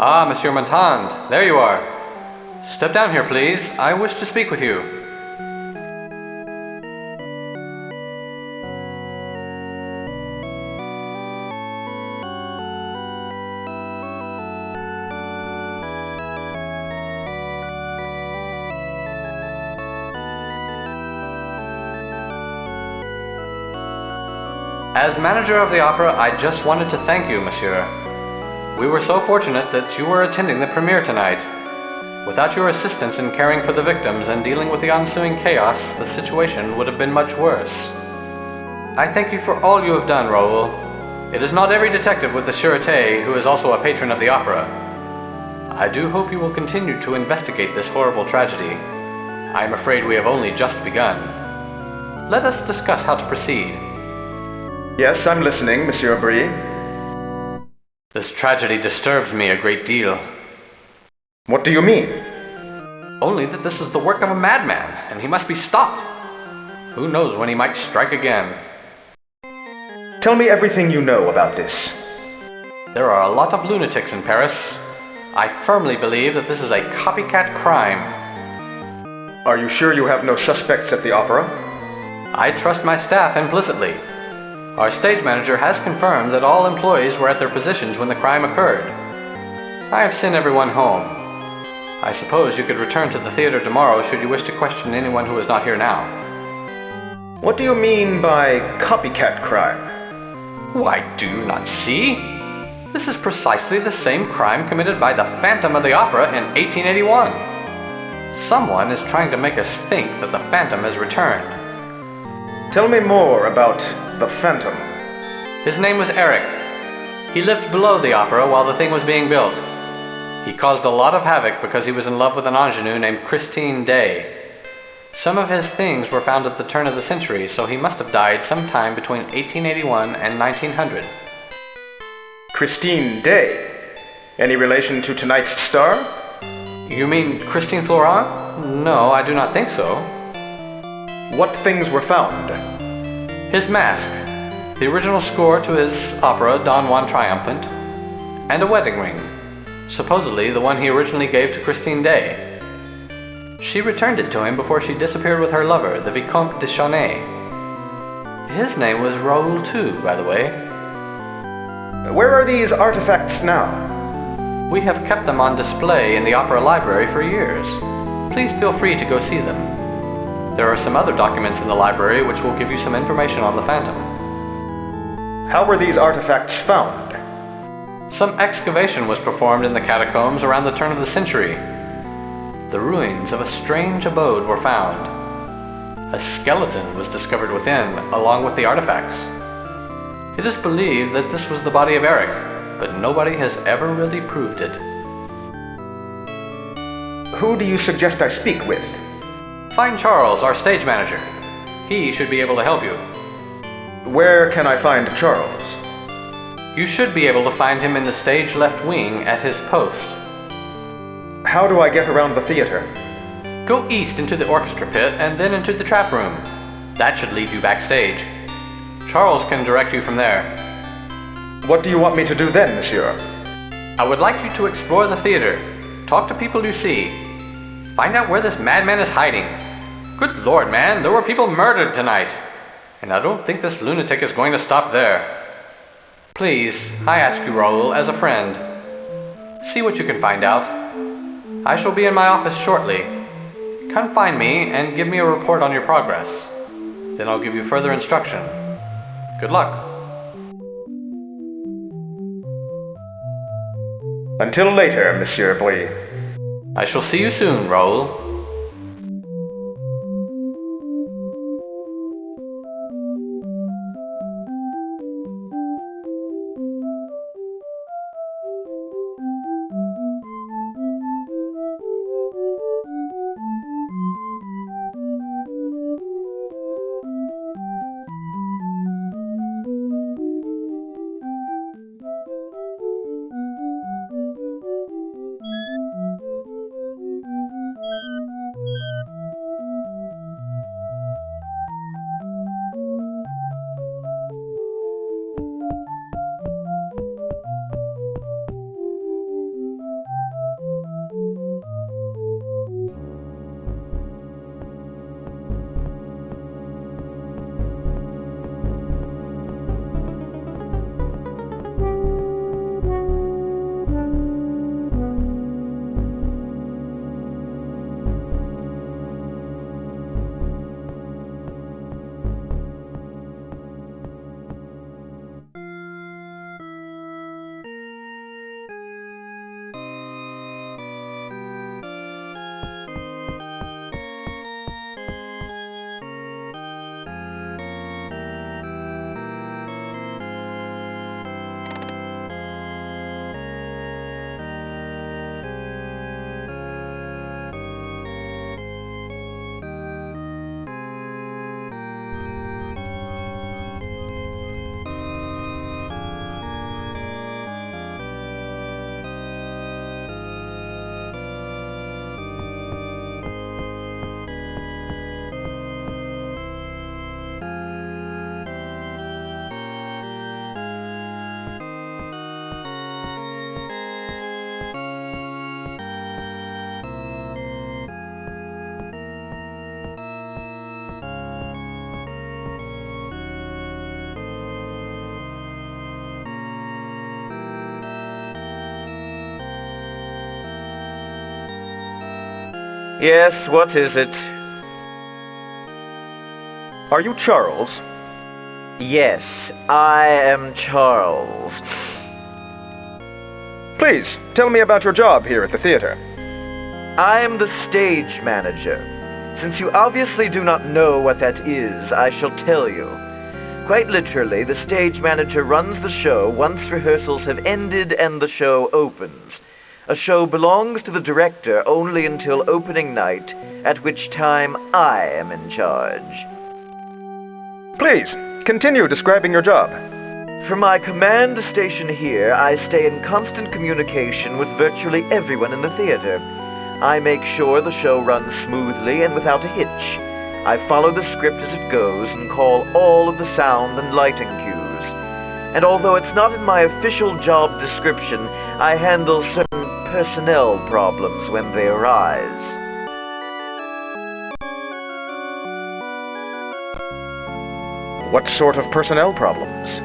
Ah, Monsieur Montand, there you are. Step down here, please. I wish to speak with you. As manager of the opera, I just wanted to thank you, monsieur. We were so fortunate that you were attending the premiere tonight. Without your assistance in caring for the victims and dealing with the ensuing chaos, the situation would have been much worse. I thank you for all you have done, Raoul. It is not every detective with the sûreté who is also a patron of the opera. I do hope you will continue to investigate this horrible tragedy. I am afraid we have only just begun. Let us discuss how to proceed. Yes, I'm listening, Monsieur Brie. This tragedy disturbs me a great deal. What do you mean? Only that this is the work of a madman, and he must be stopped. Who knows when he might strike again? Tell me everything you know about this. There are a lot of lunatics in Paris. I firmly believe that this is a copycat crime. Are you sure you have no suspects at the opera? I trust my staff implicitly. Our stage manager has confirmed that all employees were at their positions when the crime occurred. I have sent everyone home. I suppose you could return to the theater tomorrow should you wish to question anyone who is not here now. What do you mean by copycat crime? Why, do you not see? This is precisely the same crime committed by the Phantom of the Opera in 1881. Someone is trying to make us think that the Phantom has returned. Tell me more about the Phantom. His name was Eric. He lived below the opera while the thing was being built. He caused a lot of havoc because he was in love with an ingenue named Christine Day. Some of his things were found at the turn of the century, so he must have died sometime between 1881 and 1900. Christine Day? Any relation to tonight's star? You mean Christine Florent? No, I do not think so. What things were found? His mask, the original score to his opera Don Juan Triumphant, and a wedding ring, supposedly the one he originally gave to Christine Day. She returned it to him before she disappeared with her lover, the Vicomte de Chauny. His name was Raoul too, by the way. Where are these artifacts now? We have kept them on display in the opera library for years. Please feel free to go see them. There are some other documents in the library which will give you some information on the Phantom. How were these artifacts found? Some excavation was performed in the catacombs around the turn of the century. The ruins of a strange abode were found. A skeleton was discovered within, along with the artifacts. It is believed that this was the body of Eric, but nobody has ever really proved it. Who do you suggest I speak with? Find Charles, our stage manager. He should be able to help you. Where can I find Charles? You should be able to find him in the stage left wing at his post. How do I get around the theater? Go east into the orchestra pit and then into the trap room. That should lead you backstage. Charles can direct you from there. What do you want me to do then, monsieur? I would like you to explore the theater. Talk to people you see. Find out where this madman is hiding. Good Lord, man, there were people murdered tonight. And I don't think this lunatic is going to stop there. Please, I ask you, Raoul, as a friend. See what you can find out. I shall be in my office shortly. Come find me and give me a report on your progress. Then I'll give you further instruction. Good luck. Until later, Monsieur Brie. I shall see you soon, Raoul. Yes, what is it? Are you Charles? Yes, I am Charles. Please, tell me about your job here at the theater. I am the stage manager. Since you obviously do not know what that is, I shall tell you. Quite literally, the stage manager runs the show once rehearsals have ended and the show opens. A show belongs to the director only until opening night, at which time I am in charge. Please, continue describing your job. From my command station here, I stay in constant communication with virtually everyone in the theater. I make sure the show runs smoothly and without a hitch. I follow the script as it goes and call all of the sound and lighting cues. And although it's not in my official job description, I handle certain personnel problems when they arise. What sort of personnel problems?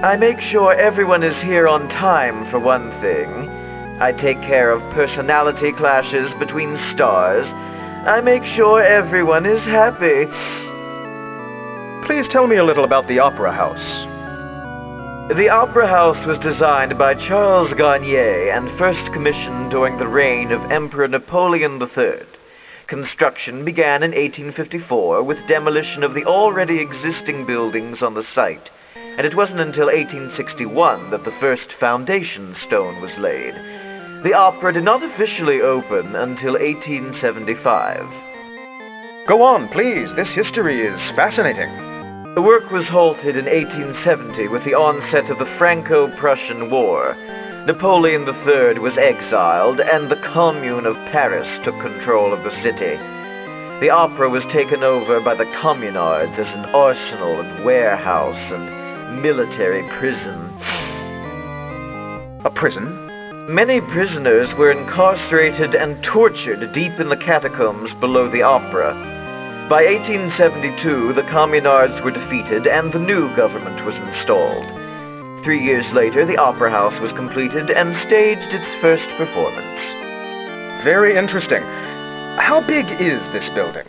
I make sure everyone is here on time, for one thing. I take care of personality clashes between stars. I make sure everyone is happy. Please tell me a little about the Opera House. The Opera House was designed by Charles Garnier and first commissioned during the reign of Emperor Napoleon III. Construction began in 1854 with demolition of the already existing buildings on the site, and it wasn't until 1861 that the first foundation stone was laid. The opera did not officially open until 1875. Go on, please. This history is fascinating. The work was halted in 1870 with the onset of the Franco-Prussian War. Napoleon III was exiled, and the Commune of Paris took control of the city. The opera was taken over by the communards as an arsenal and warehouse and military prison. A prison? Many prisoners were incarcerated and tortured deep in the catacombs below the opera. By 1872, the communards were defeated and the new government was installed. 3 years later, the Opera House was completed and staged its first performance. Very interesting. How big is this building?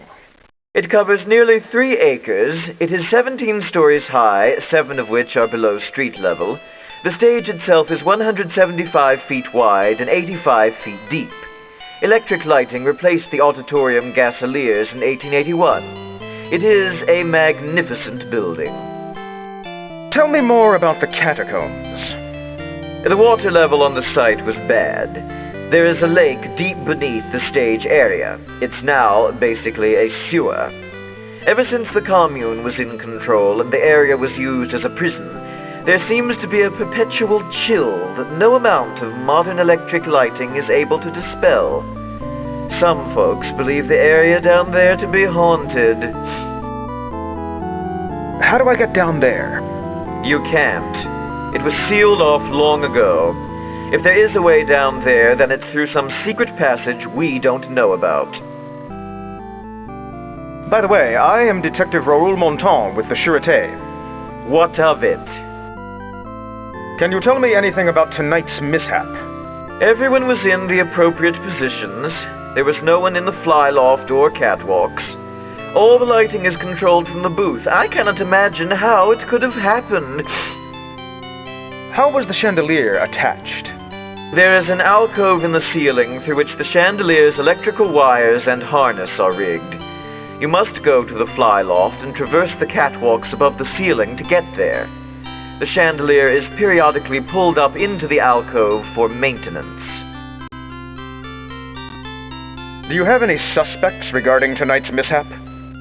It covers nearly 3 acres. It is 17 stories high, 7 of which are below street level. The stage itself is 175 feet wide and 85 feet deep. Electric lighting replaced the auditorium gasoliers in 1881. It is a magnificent building. Tell me more about the catacombs. The water level on the site was bad. There is a lake deep beneath the stage area. It's now basically a sewer. Ever since the commune was in control and the area was used as a prison, there seems to be a perpetual chill that no amount of modern electric lighting is able to dispel. Some folks believe the area down there to be haunted. How do I get down there? You can't. It was sealed off long ago. If there is a way down there, then it's through some secret passage we don't know about. By the way, I am Detective Raoul Monton with the Sûreté. What of it? Can you tell me anything about tonight's mishap? Everyone was in the appropriate positions. There was no one in the flyloft or catwalks. All the lighting is controlled from the booth. I cannot imagine how it could have happened. How was the chandelier attached? There is an alcove in the ceiling through which the chandelier's electrical wires and harness are rigged. You must go to the flyloft and traverse the catwalks above the ceiling to get there. The chandelier is periodically pulled up into the alcove for maintenance. Do you have any suspects regarding tonight's mishap?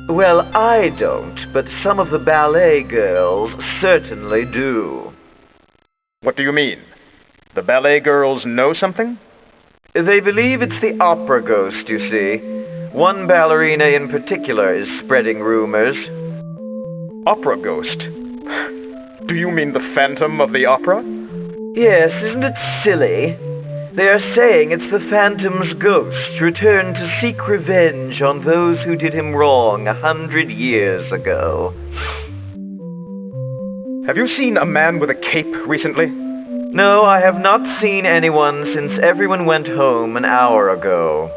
Well, I don't, but some of the ballet girls certainly do. What do you mean? The ballet girls know something? They believe it's the opera ghost, you see. One ballerina in particular is spreading rumors. Opera ghost? Do you mean the Phantom of the Opera? Yes, isn't it silly? They are saying it's the Phantom's ghost returned to seek revenge on those who did him wrong 100 years ago. Have you seen a man with a cape recently? No, I have not seen anyone since everyone went home an hour ago.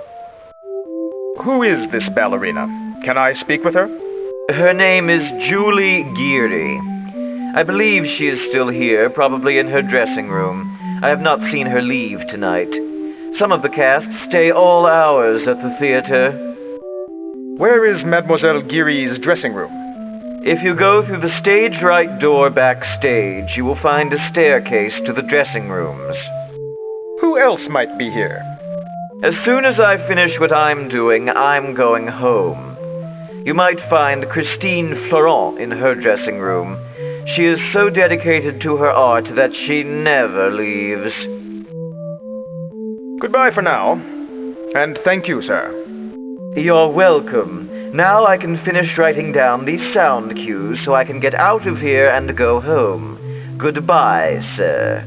Who is this ballerina? Can I speak with her? Her name is Julie Geary. I believe she is still here, probably in her dressing room. I have not seen her leave tonight. Some of the cast stay all hours at the theater. Where is Mademoiselle Geary's dressing room? If you go through the stage right door backstage, you will find a staircase to the dressing rooms. Who else might be here? As soon as I finish what I'm doing, I'm going home. You might find Christine Florent in her dressing room. She is so dedicated to her art that she never leaves. Goodbye for now. And thank you, sir. You're welcome. Now I can finish writing down these sound cues so I can get out of here and go home. Goodbye, sir.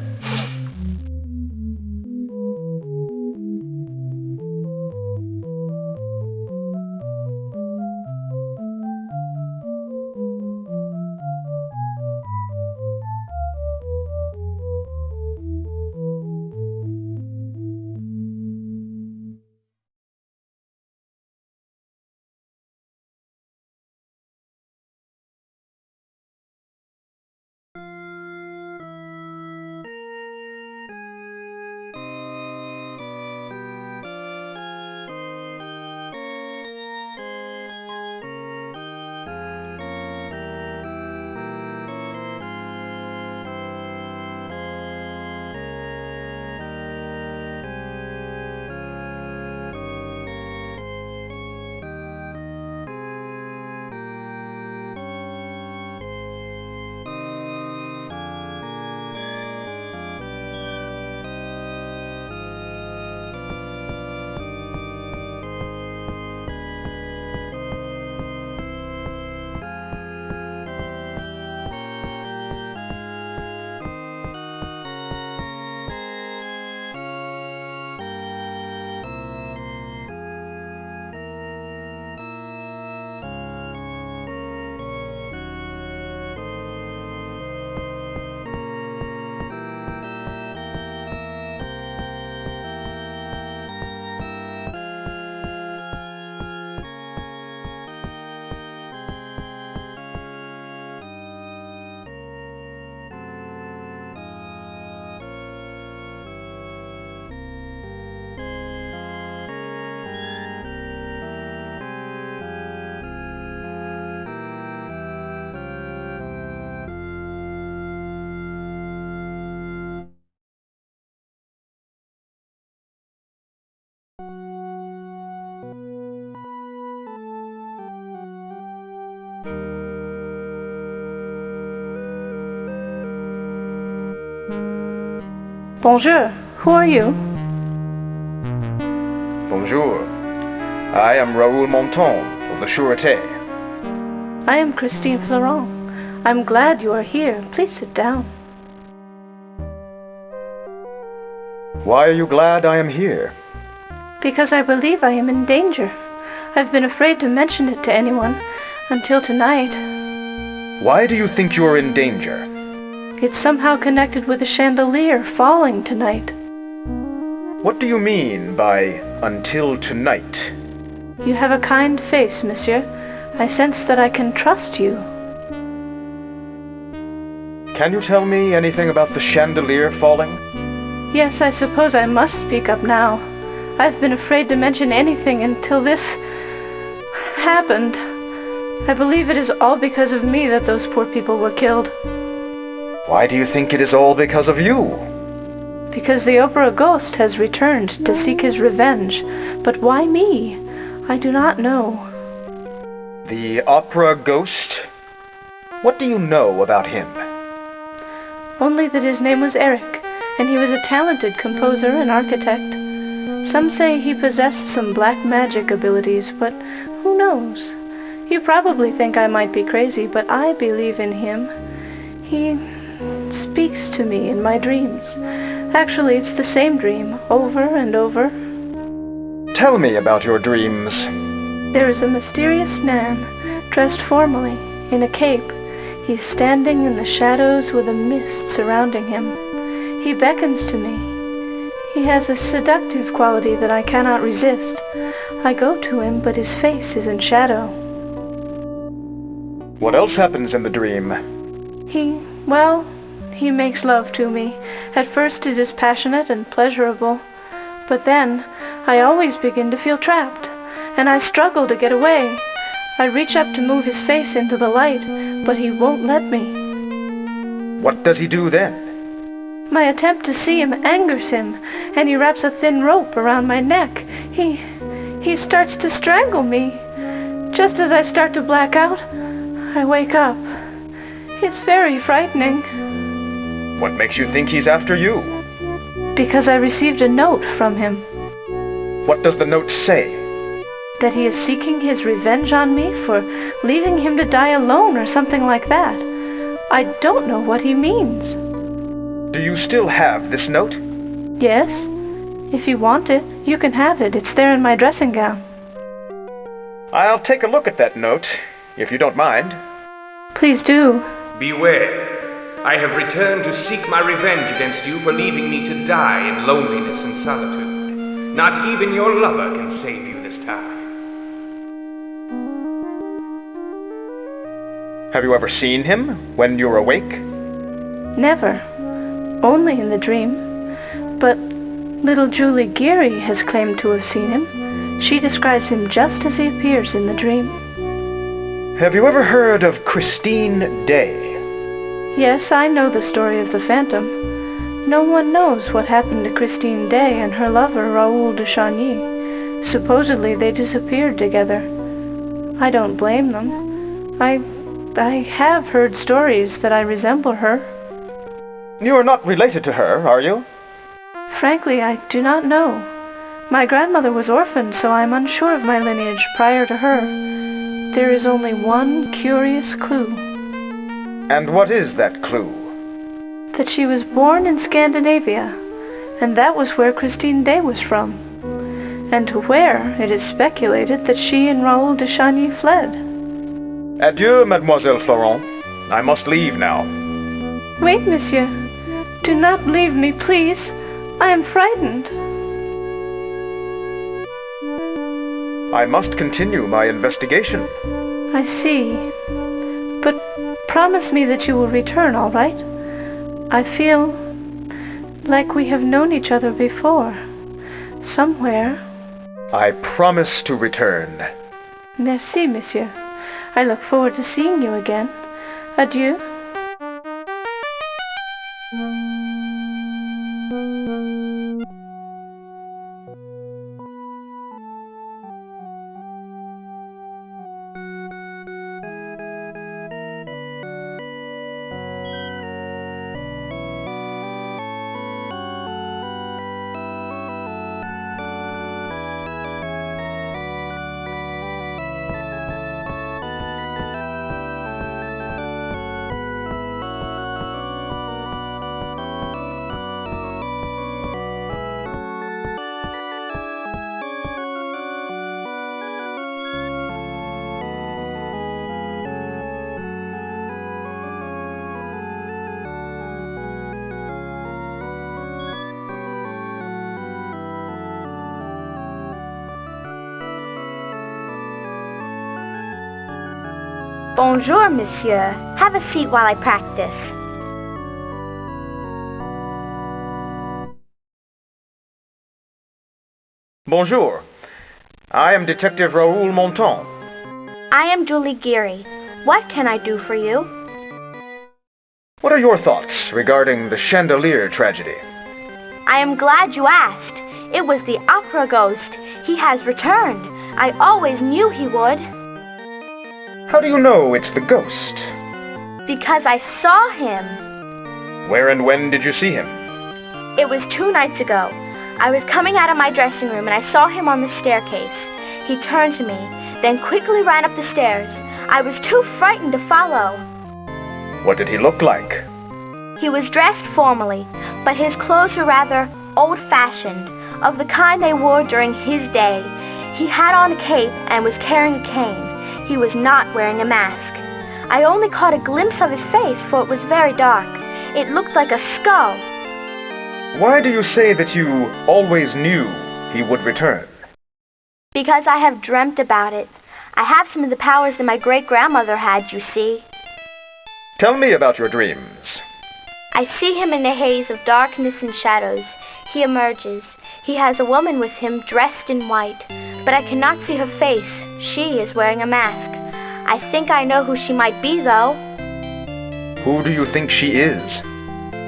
Bonjour, who are you? Bonjour. I am Raoul Monton of the Sûreté. I am Christine Florent. I'm glad you are here. Please sit down. Why are you glad I am here? Because I believe I am in danger. I've been afraid to mention it to anyone until tonight. Why do you think you are in danger? It's somehow connected with the chandelier falling tonight. What do you mean by until tonight? You have a kind face, monsieur. I sense that I can trust you. Can you tell me anything about the chandelier falling? Yes, I suppose I must speak up now. I've been afraid to mention anything until this happened. I believe it is all because of me that those poor people were killed. Why do you think it is all because of you? Because the opera ghost has returned to seek his revenge. But why me? I do not know. The opera ghost? What do you know about him? Only that his name was Eric, and he was a talented composer and architect. Some say he possessed some black magic abilities, but who knows? You probably think I might be crazy, but I believe in him. He speaks to me in my dreams. Actually, it's the same dream, over and over. Tell me about your dreams. There is a mysterious man, dressed formally, in a cape. He's standing in the shadows with a mist surrounding him. He beckons to me. He has a seductive quality that I cannot resist. I go to him, but his face is in shadow. What else happens in the dream? He makes love to me. At first it is passionate and pleasurable, but then I always begin to feel trapped, and I struggle to get away. I reach up to move his face into the light, but he won't let me. What does he do then? My attempt to see him angers him, and he wraps a thin rope around my neck. He starts to strangle me. Just as I start to black out, I wake up. It's very frightening. What makes you think he's after you? Because I received a note from him. What does the note say? That he is seeking his revenge on me for leaving him to die alone or something like that. I don't know what he means. Do you still have this note? Yes. If you want it, you can have it. It's there in my dressing gown. I'll take a look at that note, if you don't mind. Please do. Beware. I have returned to seek my revenge against you for leaving me to die in loneliness and solitude. Not even your lover can save you this time. Have you ever seen him when you're awake? Never. Only in the dream. But little Julie Geary has claimed to have seen him. She describes him just as he appears in the dream. Have you ever heard of Christine Day? Yes, I know the story of the Phantom. No one knows what happened to Christine Day and her lover Raoul de Chagny. Supposedly they disappeared together. I don't blame them. I have heard stories that I resemble her. You're not related to her, are you? Frankly, I do not know. My grandmother was orphaned, so I'm unsure of my lineage prior to her. There is only one curious clue. And what is that clue? That she was born in Scandinavia, and that was where Christine Day was from. And to where it is speculated that she and Raoul de Chagny fled. Adieu, Mademoiselle Florent. I must leave now. Wait, monsieur. Do not leave me, please. I am frightened. I must continue my investigation. I see. But promise me that you will return, all right? I feel like we have known each other before. Somewhere. I promise to return. Merci, monsieur. I look forward to seeing you again. Adieu. Bonjour, monsieur. Have a seat while I practice. Bonjour. I am Detective Raoul Monton. I am Julie Geary. What can I do for you? What are your thoughts regarding the chandelier tragedy? I am glad you asked. It was the opera ghost. He has returned. I always knew he would. How do you know it's the ghost? Because I saw him. Where and when did you see him? It was 2 nights ago. I was coming out of my dressing room and I saw him on the staircase. He turned to me, then quickly ran up the stairs. I was too frightened to follow. What did he look like? He was dressed formally, but his clothes were rather old-fashioned, of the kind they wore during his day. He had on a cape and was carrying a cane. He was not wearing a mask. I only caught a glimpse of his face, for it was very dark. It looked like a skull. Why do you say that you always knew he would return? Because I have dreamt about it. I have some of the powers that my great-grandmother had, you see. Tell me about your dreams. I see him in a haze of darkness and shadows. He emerges. He has a woman with him dressed in white, but I cannot see her face. She is wearing a mask. I think I know who she might be, though. Who do you think she is?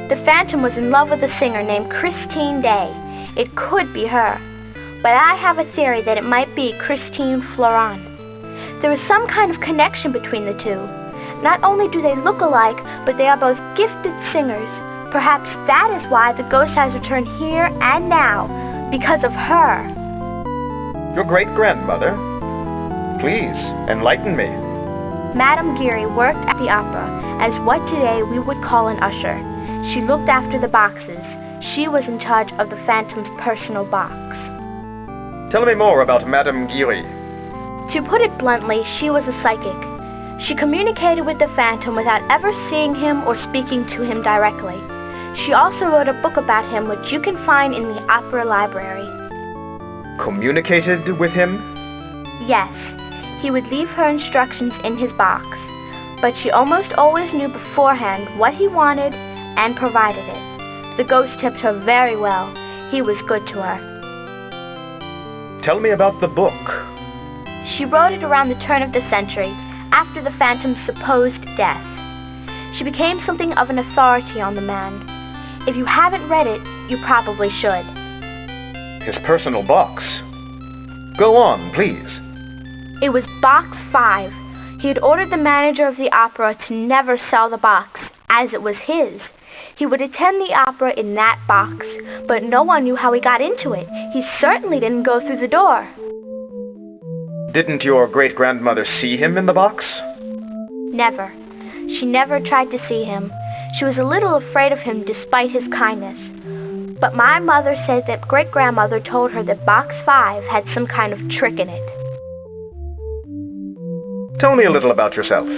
The Phantom was in love with a singer named Christine Day. It could be her, but I have a theory that it might be Christine Florent. There is some kind of connection between the two. Not only do they look alike, but they are both gifted singers. Perhaps that is why the ghost has returned here and now, because of her. Your great-grandmother? Please, enlighten me. Madame Geary worked at the opera as what today we would call an usher. She looked after the boxes. She was in charge of the Phantom's personal box. Tell me more about Madame Geary. To put it bluntly, she was a psychic. She communicated with the Phantom without ever seeing him or speaking to him directly. She also wrote a book about him which you can find in the opera library. Communicated with him? Yes, he would leave her instructions in his box, but she almost always knew beforehand what he wanted and provided it. The ghost tipped her very well. He was good to her. Tell me about the book. She wrote it around the turn of the century, after the Phantom's supposed death. She became something of an authority on the man. If you haven't read it, you probably should. His personal box. Go on, please. It was Box 5. He had ordered the manager of the opera to never sell the box, as it was his. He would attend the opera in that box, but no one knew how he got into it. He certainly didn't go through the door. Didn't your great-grandmother see him in the box? Never. She never tried to see him. She was a little afraid of him despite his kindness. But my mother said that great-grandmother told her that Box 5 had some kind of trick in it. Tell me a little about yourself.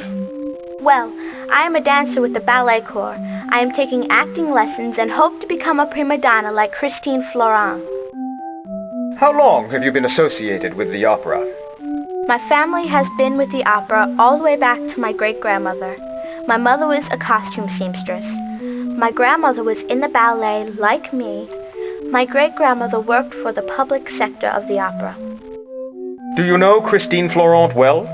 Well, I am a dancer with the ballet corps. I am taking acting lessons and hope to become a prima donna like Christine Florent. How long have you been associated with the opera? My family has been with the opera all the way back to my great-grandmother. My mother was a costume seamstress. My grandmother was in the ballet like me. My great-grandmother worked for the public sector of the opera. Do you know Christine Florent well?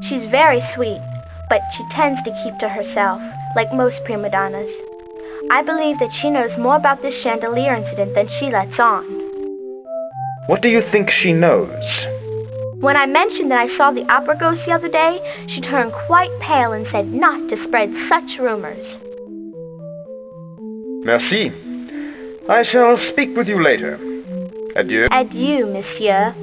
She's very sweet, but she tends to keep to herself, like most prima donnas. I believe that she knows more about this chandelier incident than she lets on. What do you think she knows? When I mentioned that I saw the opera ghost the other day, she turned quite pale and said not to spread such rumors. Merci. I shall speak with you later. Adieu. Adieu, monsieur.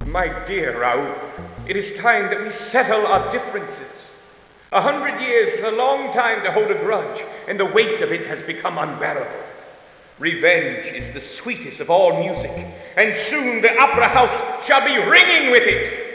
My dear Raoul, it is time that we settle our differences. 100 years is a long time to hold a grudge, and the weight of it has become unbearable. Revenge is the sweetest of all music, and soon the opera house shall be ringing with it.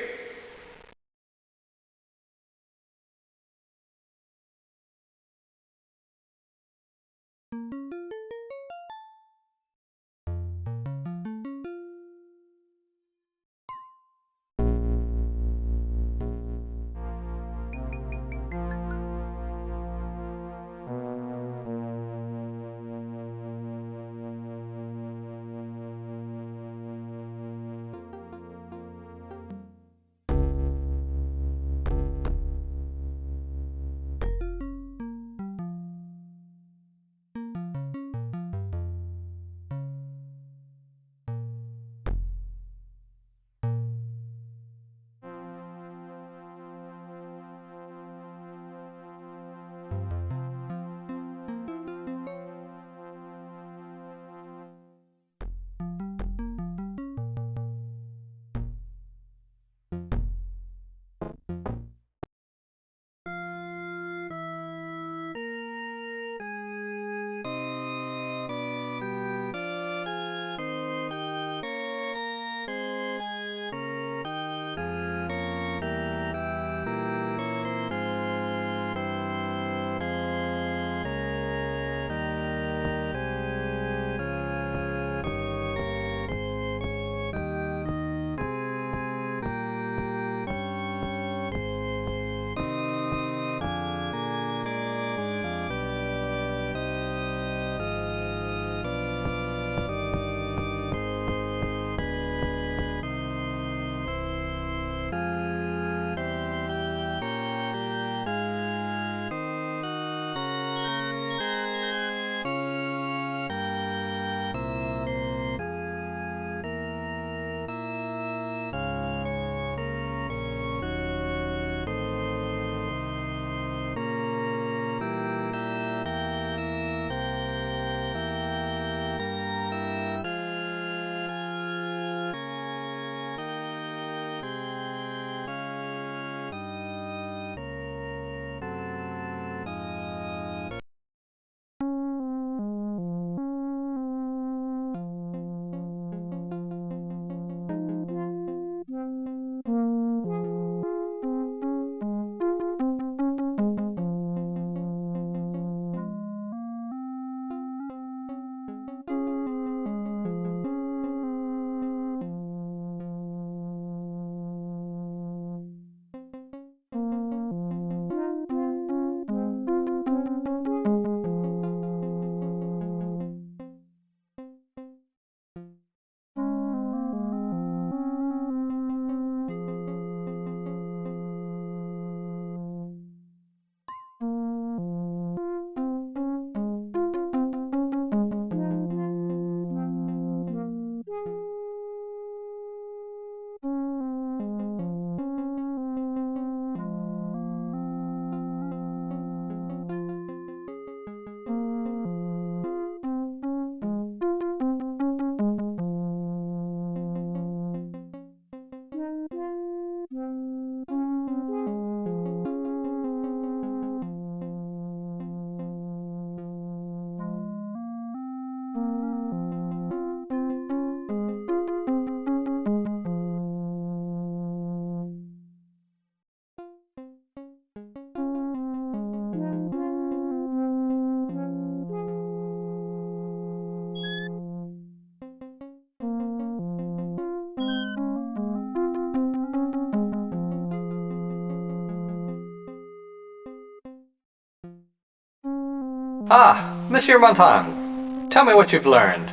Ah, Monsieur Montan, tell me what you've learned.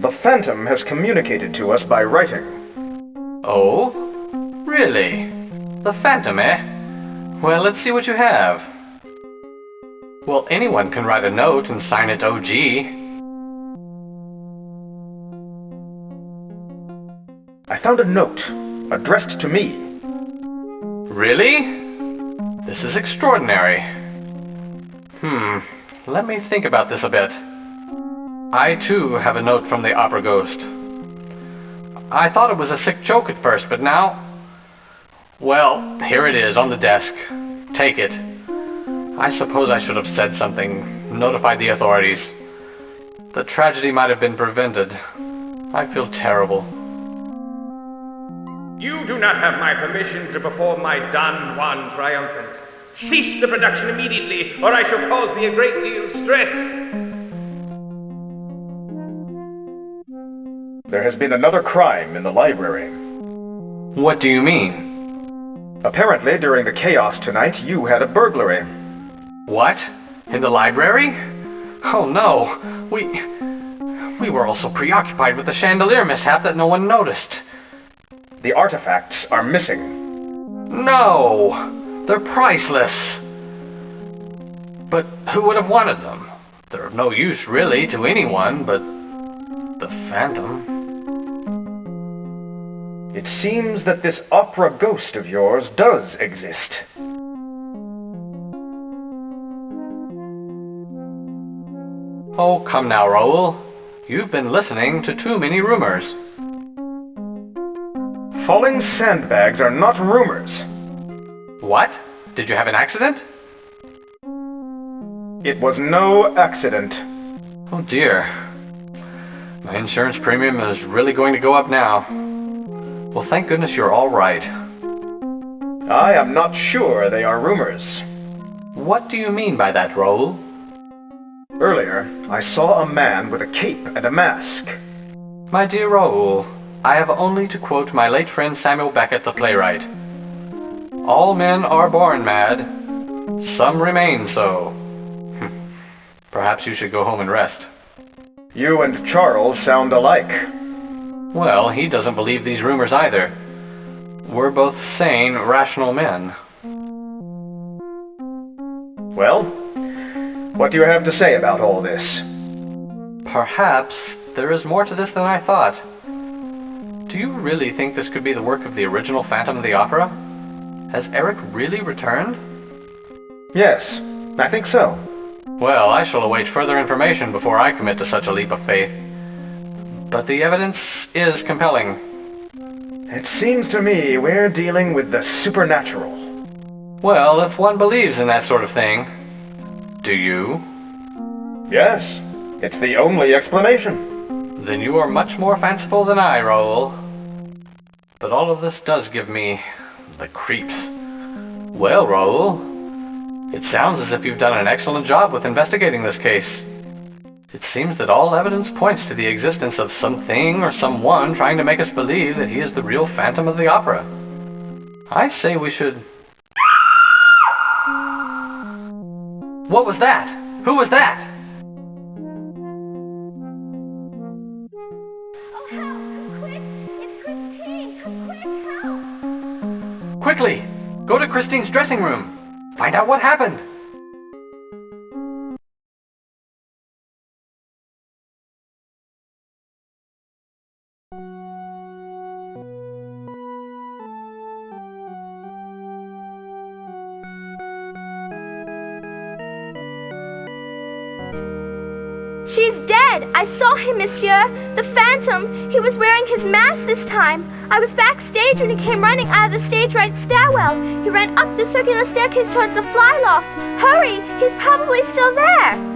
The Phantom has communicated to us by writing. Oh? Really? The Phantom, eh? Well, let's see what you have. Well, anyone can write a note and sign it OG. I found a note, addressed to me. Really? This is extraordinary. Let me think about this a bit. I too have a note from the opera ghost. I thought it was a sick joke at first, but now... Well, here it is on the desk. Take it. I suppose I should have said something, notified the authorities. The tragedy might have been prevented. I feel terrible. You do not have my permission to perform my Don Juan triumphant. Cease the production immediately, or I shall cause thee a great deal of stress. There has been another crime in the library. What do you mean? Apparently, during the chaos tonight, you had a burglary. What? In the library? Oh no, we were all so preoccupied with the chandelier mishap that no one noticed. The artifacts are missing. No! They're priceless! But who would have wanted them? They're of no use, really, to anyone but the Phantom. It seems that this opera ghost of yours does exist. Oh, come now, Raoul. You've been listening to too many rumors. Falling sandbags are not rumors. What? Did you have an accident? It was no accident. Oh dear. My insurance premium is really going to go up now. Well, thank goodness you're all right. I am not sure they are rumors. What do you mean by that, Raoul? Earlier, I saw a man with a cape and a mask. My dear Raoul, I have only to quote my late friend Samuel Beckett, the playwright. All men are born mad. Some remain so. Perhaps you should go home and rest. You and Charles sound alike. Well, he doesn't believe these rumors either. We're both sane, rational men. Well, what do you have to say about all this? Perhaps there is more to this than I thought. Do you really think this could be the work of the original Phantom of the Opera? Has Eric really returned? Yes, I think so. Well, I shall await further information before I commit to such a leap of faith. But the evidence is compelling. It seems to me we're dealing with the supernatural. Well, if one believes in that sort of thing. Do you? Yes, it's the only explanation. Then you are much more fanciful than I, Raoul. But all of this does give me the creeps. Well, Raoul, it sounds as if you've done an excellent job with investigating this case. It seems that all evidence points to the existence of something or someone trying to make us believe that he is the real Phantom of the Opera. I say we should... What was that? Who was that? Oh, help! Quick! It's Christine! Quick, help! Quickly! Go to Christine's dressing room! Find out what happened! She's dead! I saw him, monsieur! The Phantom! He was wearing his mask this time! I was backstage when he came running out of the stage right stairwell. He ran up the circular staircase towards the fly loft. Hurry! He's probably still there!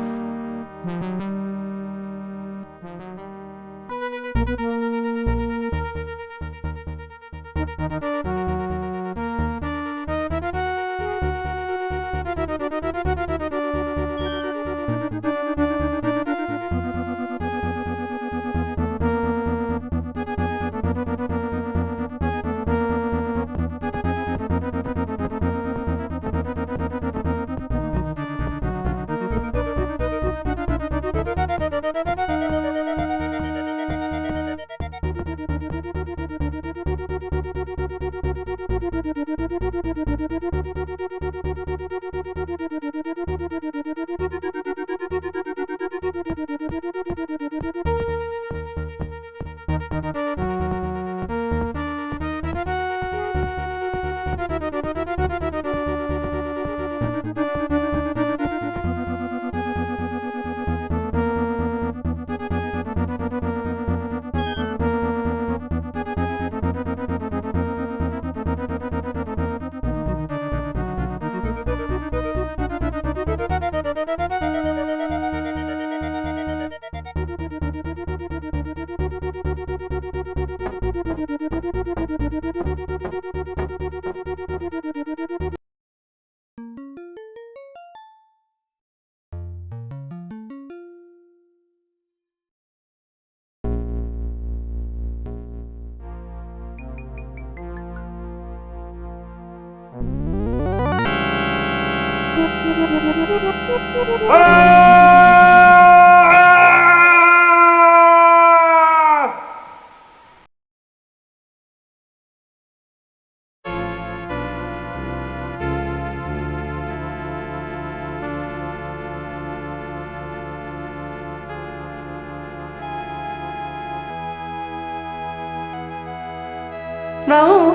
Raoul!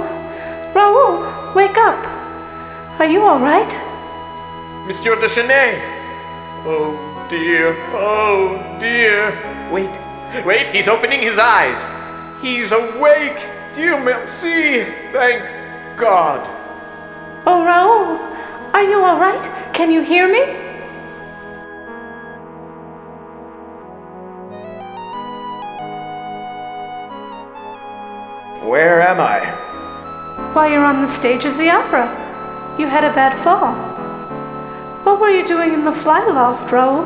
Raoul! Wake up! Are you all right? Monsieur de Chenet! Oh dear, oh dear. Wait, he's opening his eyes. He's awake. Dieu merci. Thank God. Oh, Raoul! Are you all right? Can you hear me? Where am I? Why, you're on the stage of the opera. You had a bad fall. What were you doing in the fly loft, Raoul?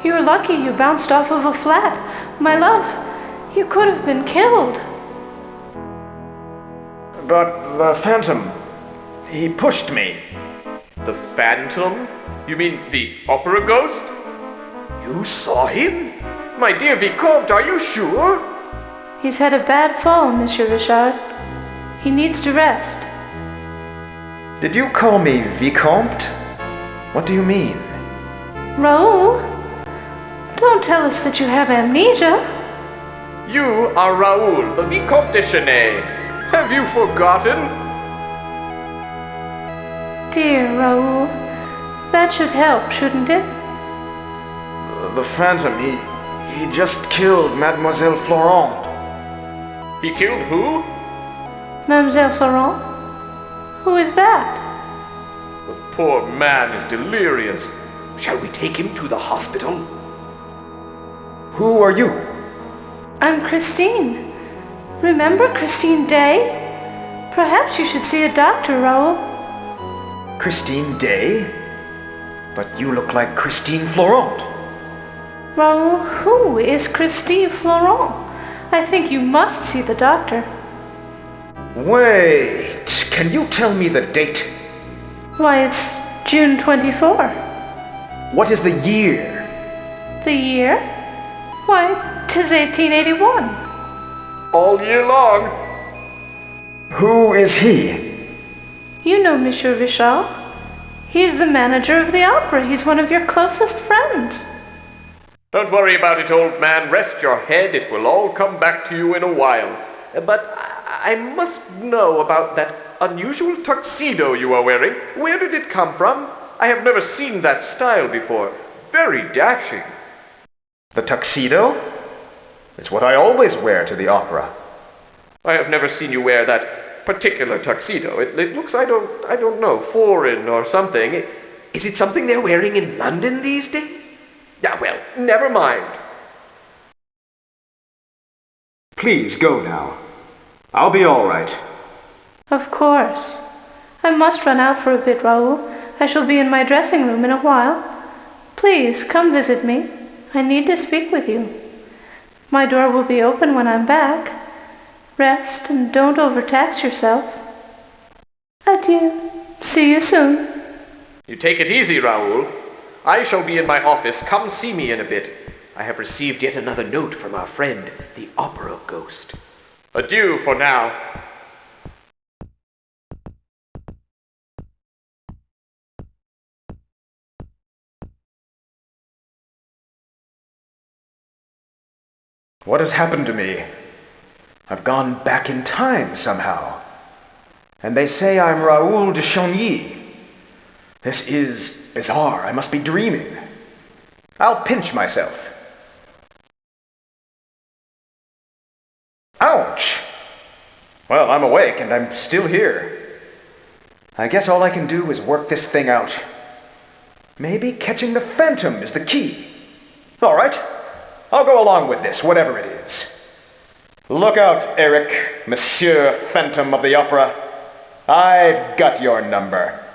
You're lucky you bounced off of a flat. My love, you could have been killed. But the Phantom, he pushed me. The Phantom? You mean the opera ghost? You saw him? My dear Vicomte, are you sure? He's had a bad fall, Monsieur Richard. He needs to rest. Did you call me Vicomte? What do you mean? Raoul, don't tell us that you have amnesia. You are Raoul, the Vicomte de Chenet. Have you forgotten? Dear Raoul, that should help, shouldn't it? The Phantom, he just killed Mademoiselle Florent. He killed who? Mademoiselle Florent? Who is that? The poor man is delirious. Shall we take him to the hospital? Who are you? I'm Christine. Remember Christine Day? Perhaps you should see a doctor, Raoul. Christine Day? But you look like Christine Florent. Raoul, who is Christine Florent? I think you must see the doctor. Wait, can you tell me the date? Why, it's June 24. What is the year? The year? Why, 'tis 1881. All year long. Who is he? You know Monsieur Richard. He's the manager of the opera. He's one of your closest friends. Don't worry about it, old man. Rest your head. It will all come back to you in a while. But I must know about that unusual tuxedo you are wearing. Where did it come from? I have never seen that style before. Very dashing. The tuxedo? It's what I always wear to the opera. I have never seen you wear that particular tuxedo. It looks, I don't know, foreign or something. Is it something they're wearing in London these days? Yeah, well, never mind. Please go now. I'll be all right. Of course. I must run out for a bit, Raoul. I shall be in my dressing room in a while. Please, come visit me. I need to speak with you. My door will be open when I'm back. Rest and don't overtax yourself. Adieu. See you soon. You take it easy, Raoul. I shall be in my office. Come see me in a bit. I have received yet another note from our friend, the opera ghost. Adieu for now. What has happened to me? I've gone back in time somehow. And they say I'm Raoul de Chagny. This is bizarre. I must be dreaming. I'll pinch myself. Ouch! Well, I'm awake and I'm still here. I guess all I can do is work this thing out. Maybe catching the Phantom is the key. All right, I'll go along with this, whatever it is. Look out, Eric, Monsieur Phantom of the Opera. I've got your number.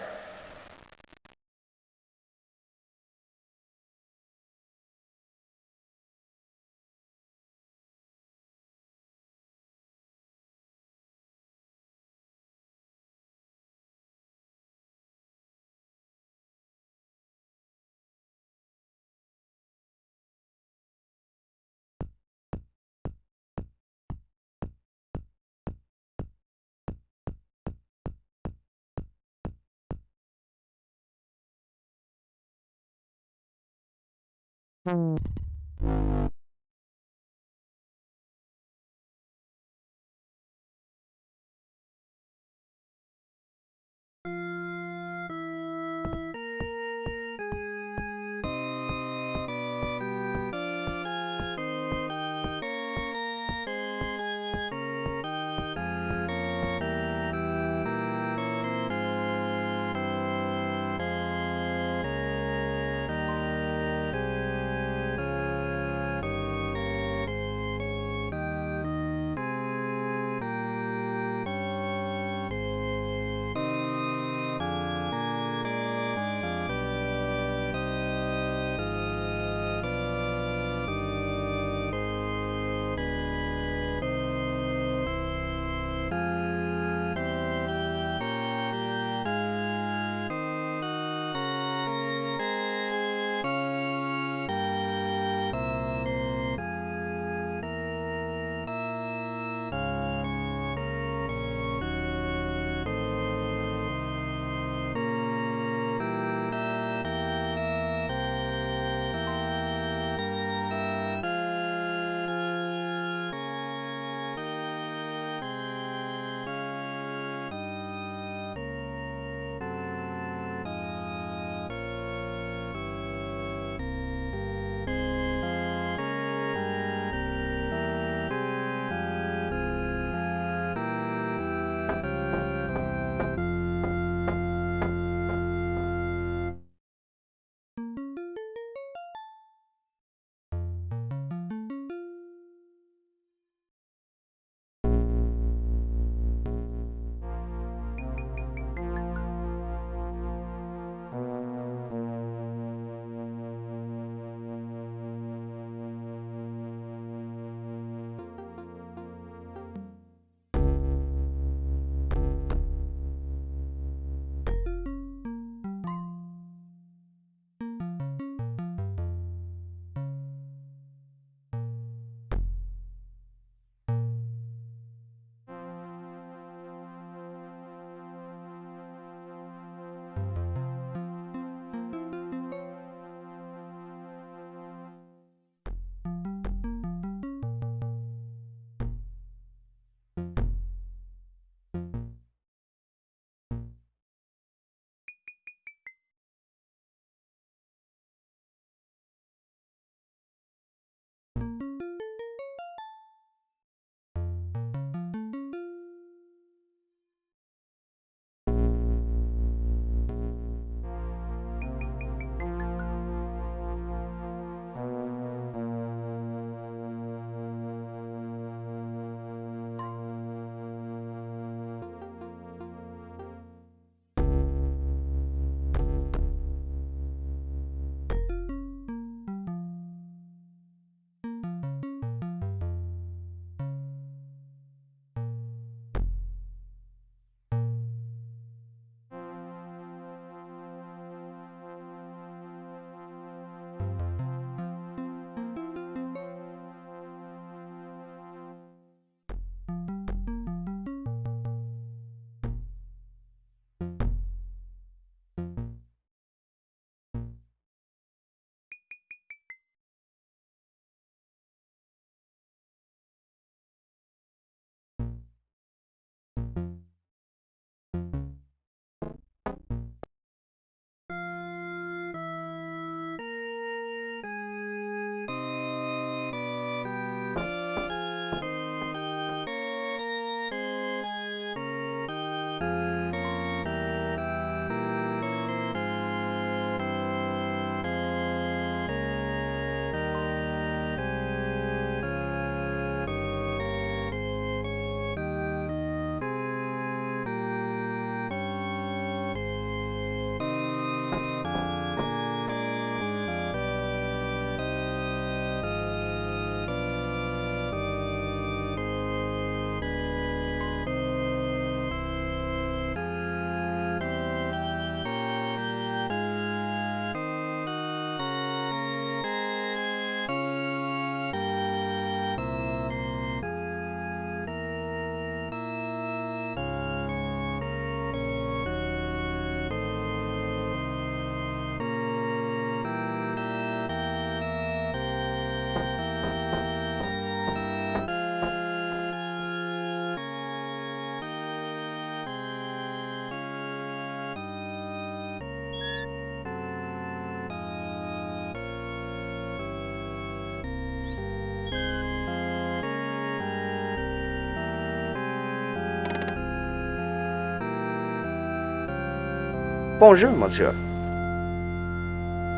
Bonjour, monsieur.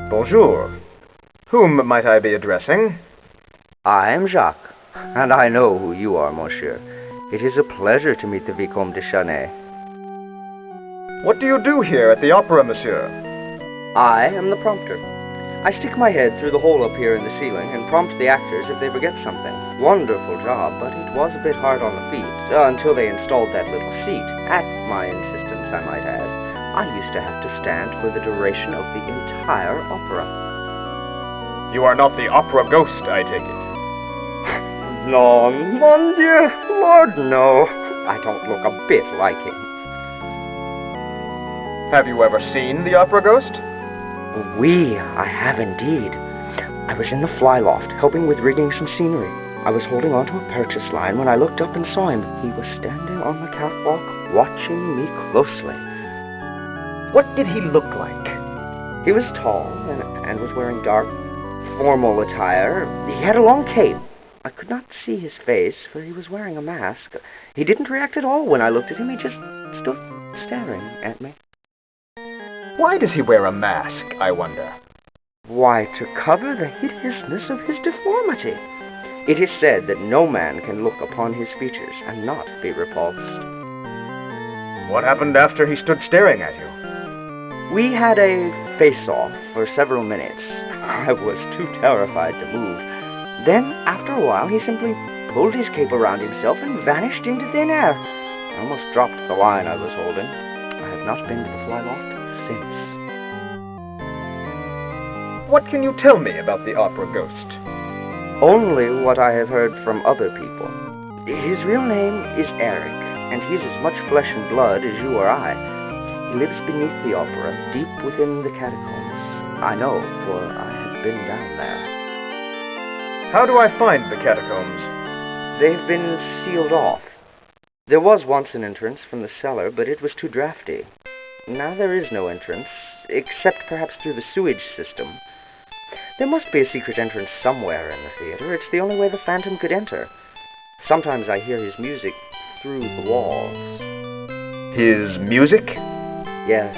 Bonjour. Whom might I be addressing? I am Jacques, and I know who you are, monsieur. It is a pleasure to meet the Vicomte de Chanay. What do you do here at the opera, monsieur? I am the prompter. I stick my head through the hole up here in the ceiling and prompt the actors if they forget something. Wonderful job, but it was a bit hard on the feet, until they installed that little seat. At my insistence, I might add. I used to have to stand for the duration of the entire opera. You are not the opera ghost, I take it. No, mon Dieu, Lord, no. I don't look a bit like him. Have you ever seen the opera ghost? Oui, I have indeed. I was in the fly loft, helping with rigging some scenery. I was holding onto a purchase line when I looked up and saw him. He was standing on the catwalk, watching me closely. What did he look like? He was tall and was wearing dark, formal attire. He had a long cape. I could not see his face, for he was wearing a mask. He didn't react at all when I looked at him. He just stood staring at me. Why does he wear a mask, I wonder? Why, to cover the hideousness of his deformity. It is said that no man can look upon his features and not be repulsed. What happened after he stood staring at you? We had a face-off for several minutes. I was too terrified to move. Then, after a while, he simply pulled his cape around himself and vanished into thin air. I almost dropped the line I was holding. I have not been to the fly loft since. What can you tell me about the opera ghost? Only what I have heard from other people. His real name is Eric, and he's as much flesh and blood as you or I. He lives beneath the opera, deep within the catacombs. I know, for I have been down there. How do I find the catacombs? They've been sealed off. There was once an entrance from the cellar, but it was too drafty. Now there is no entrance, except perhaps through the sewage system. There must be a secret entrance somewhere in the theater. It's the only way the Phantom could enter. Sometimes I hear his music through the walls. His music? Yes.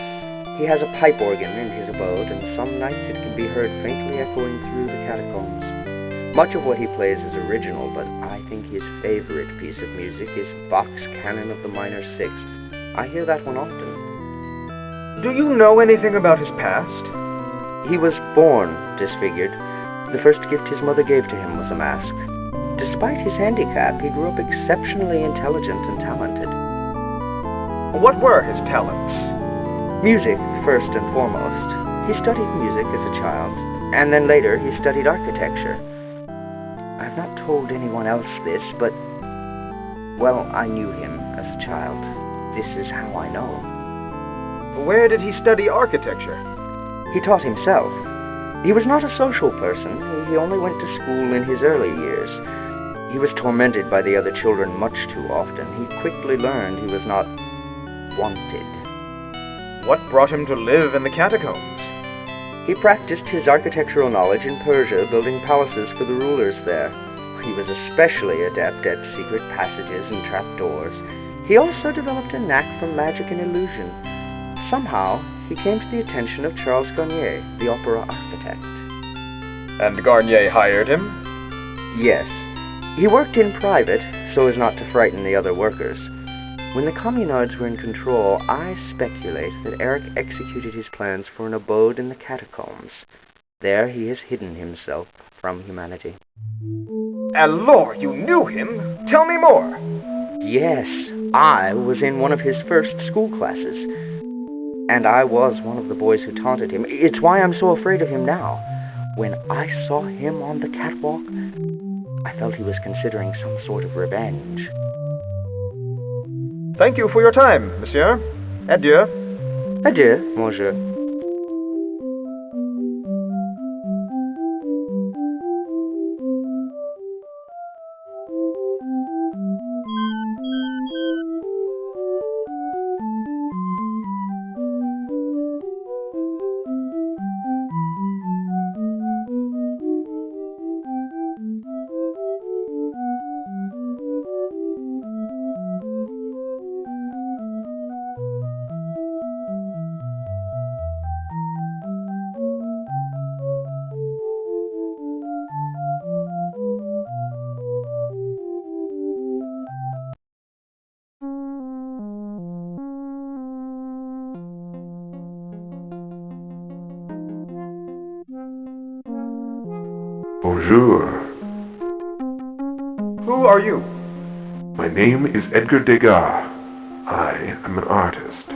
He has a pipe organ in his abode, and some nights it can be heard faintly echoing through the catacombs. Much of what he plays is original, but I think his favorite piece of music is Bach's Canon of the Minor Sixth. I hear that one often. Do you know anything about his past? He was born disfigured. The first gift his mother gave to him was a mask. Despite his handicap, he grew up exceptionally intelligent and talented. What were his talents? Music, first and foremost. He studied music as a child, and then later he studied architecture. I've not told anyone else this, but, well, I knew him as a child. This is how I know. Where did he study architecture? He taught himself. He was not a social person. He only went to school in his early years. He was tormented by the other children much too often. He quickly learned he was not wanted. What brought him to live in the catacombs? He practiced his architectural knowledge in Persia, building palaces for the rulers there. He was especially adept at secret passages and trapdoors. He also developed a knack for magic and illusion. Somehow, he came to the attention of Charles Garnier, the opera architect. And Garnier hired him? Yes. He worked in private, so as not to frighten the other workers. When the communards were in control, I speculate that Eric executed his plans for an abode in the catacombs. There he has hidden himself from humanity. Alors, you knew him? Tell me more. Yes, I was in one of his first school classes. And I was one of the boys who taunted him. It's why I'm so afraid of him now. When I saw him on the catwalk, I felt he was considering some sort of revenge. Thank you for your time, monsieur. Adieu. Adieu, monsieur. Bonjour. Who are you? My name is Edgar Degas. I am an artist.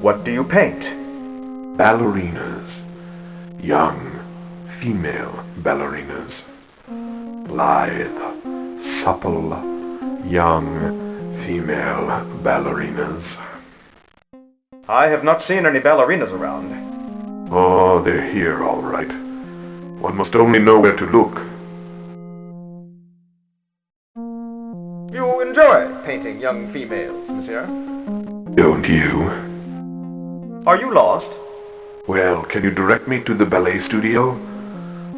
What do you paint? Ballerinas. Young, female ballerinas. Lithe, supple, young, female ballerinas. I have not seen any ballerinas around. Oh, they're here, all right. One must only know where to look. You enjoy painting young females, monsieur? Don't you? Are you lost? Well, can you direct me to the ballet studio?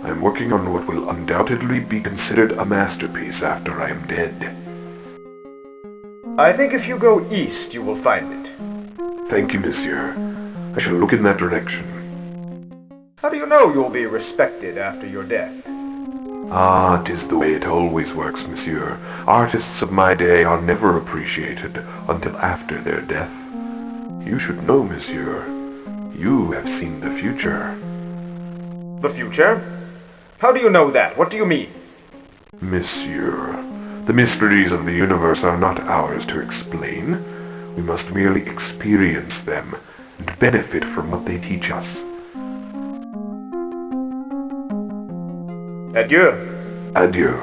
I'm working on what will undoubtedly be considered a masterpiece after I am dead. I think if you go east, you will find it. Thank you, monsieur. I shall look in that direction. How do you know you'll be respected after your death? Ah, 'tis the way it always works, monsieur. Artists of my day are never appreciated until after their death. You should know, monsieur. You have seen the future. The future? How do you know that? What do you mean? Monsieur, the mysteries of the universe are not ours to explain. We must merely experience them and benefit from what they teach us. Adieu. Adieu.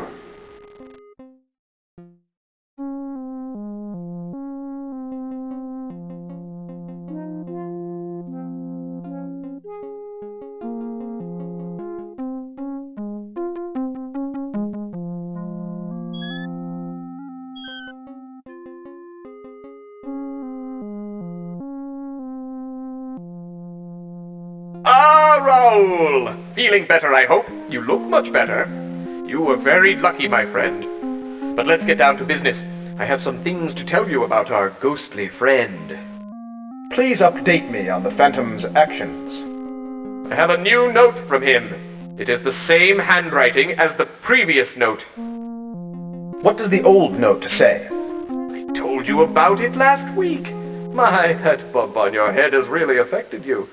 Ah, Raoul! Feeling better, I hope? You look much better. You were very lucky, my friend. But let's get down to business. I have some things to tell you about our ghostly friend. Please update me on the Phantom's actions. I have a new note from him. It is the same handwriting as the previous note. What does the old note say? I told you about it last week. My, that bump on your head has really affected you.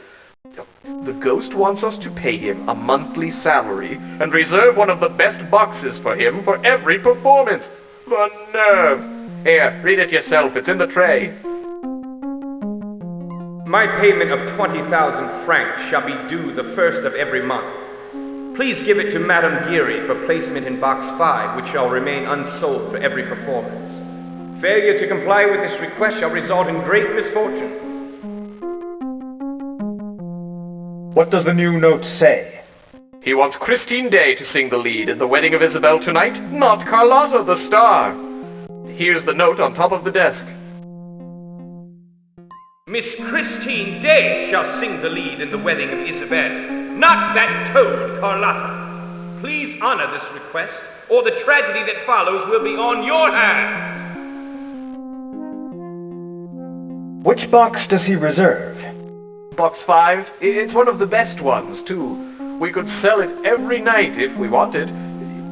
The ghost wants us to pay him a monthly salary and reserve one of the best boxes for him for every performance. The nerve! Here, read it yourself. It's in the tray. My payment of 20,000 francs shall be due the first of every month. Please give it to Madame Geary for placement in Box 5, which shall remain unsold for every performance. Failure to comply with this request shall result in great misfortune. What does the new note say? He wants Christine Day to sing the lead in the wedding of Isabel tonight, not Carlotta the star. Here's the note on top of the desk. Miss Christine Day shall sing the lead in the wedding of Isabel, not that toad Carlotta. Please honor this request, or the tragedy that follows will be on your hands. Which box does he reserve? Box 5, it's one of the best ones, too. We could sell it every night if we wanted.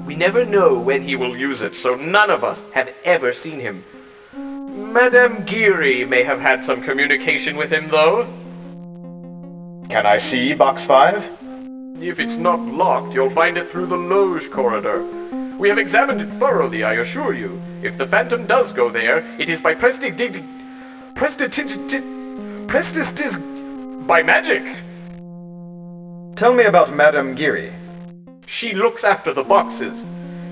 We never know when he will use it, so none of us have ever seen him. Madame Geary may have had some communication with him, though. Can I see Box 5? If it's not locked, you'll find it through the loge corridor. We have examined it thoroughly, I assure you. If the Phantom does go there, it is by by magic. Tell me about Madame Geary. She looks after the boxes.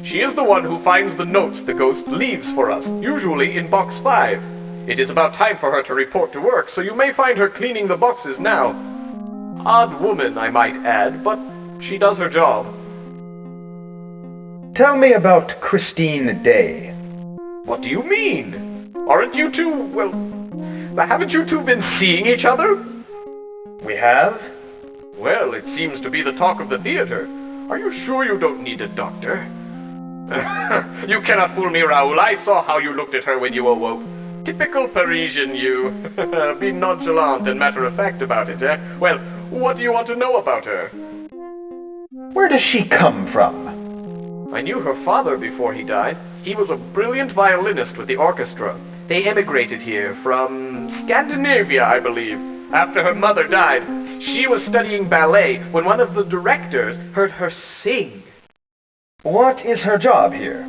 She is the one who finds the notes the ghost leaves for us, usually in Box 5. It is about time for her to report to work, so you may find her cleaning the boxes now. Odd woman, I might add, but she does her job. Tell me about Christine Day. What do you mean? Aren't you two, well, haven't you two been seeing each other? We have? Well, it seems to be the talk of the theater. Are you sure you don't need a doctor? You cannot fool me, Raoul. I saw how you looked at her when you awoke. Typical Parisian, you. Be nonchalant and matter-of-fact about it, eh? Well, what do you want to know about her? Where does she come from? I knew her father before he died. He was a brilliant violinist with the orchestra. They emigrated here from Scandinavia, I believe, after her mother died. She was studying ballet when one of the directors heard her sing. What is her job here?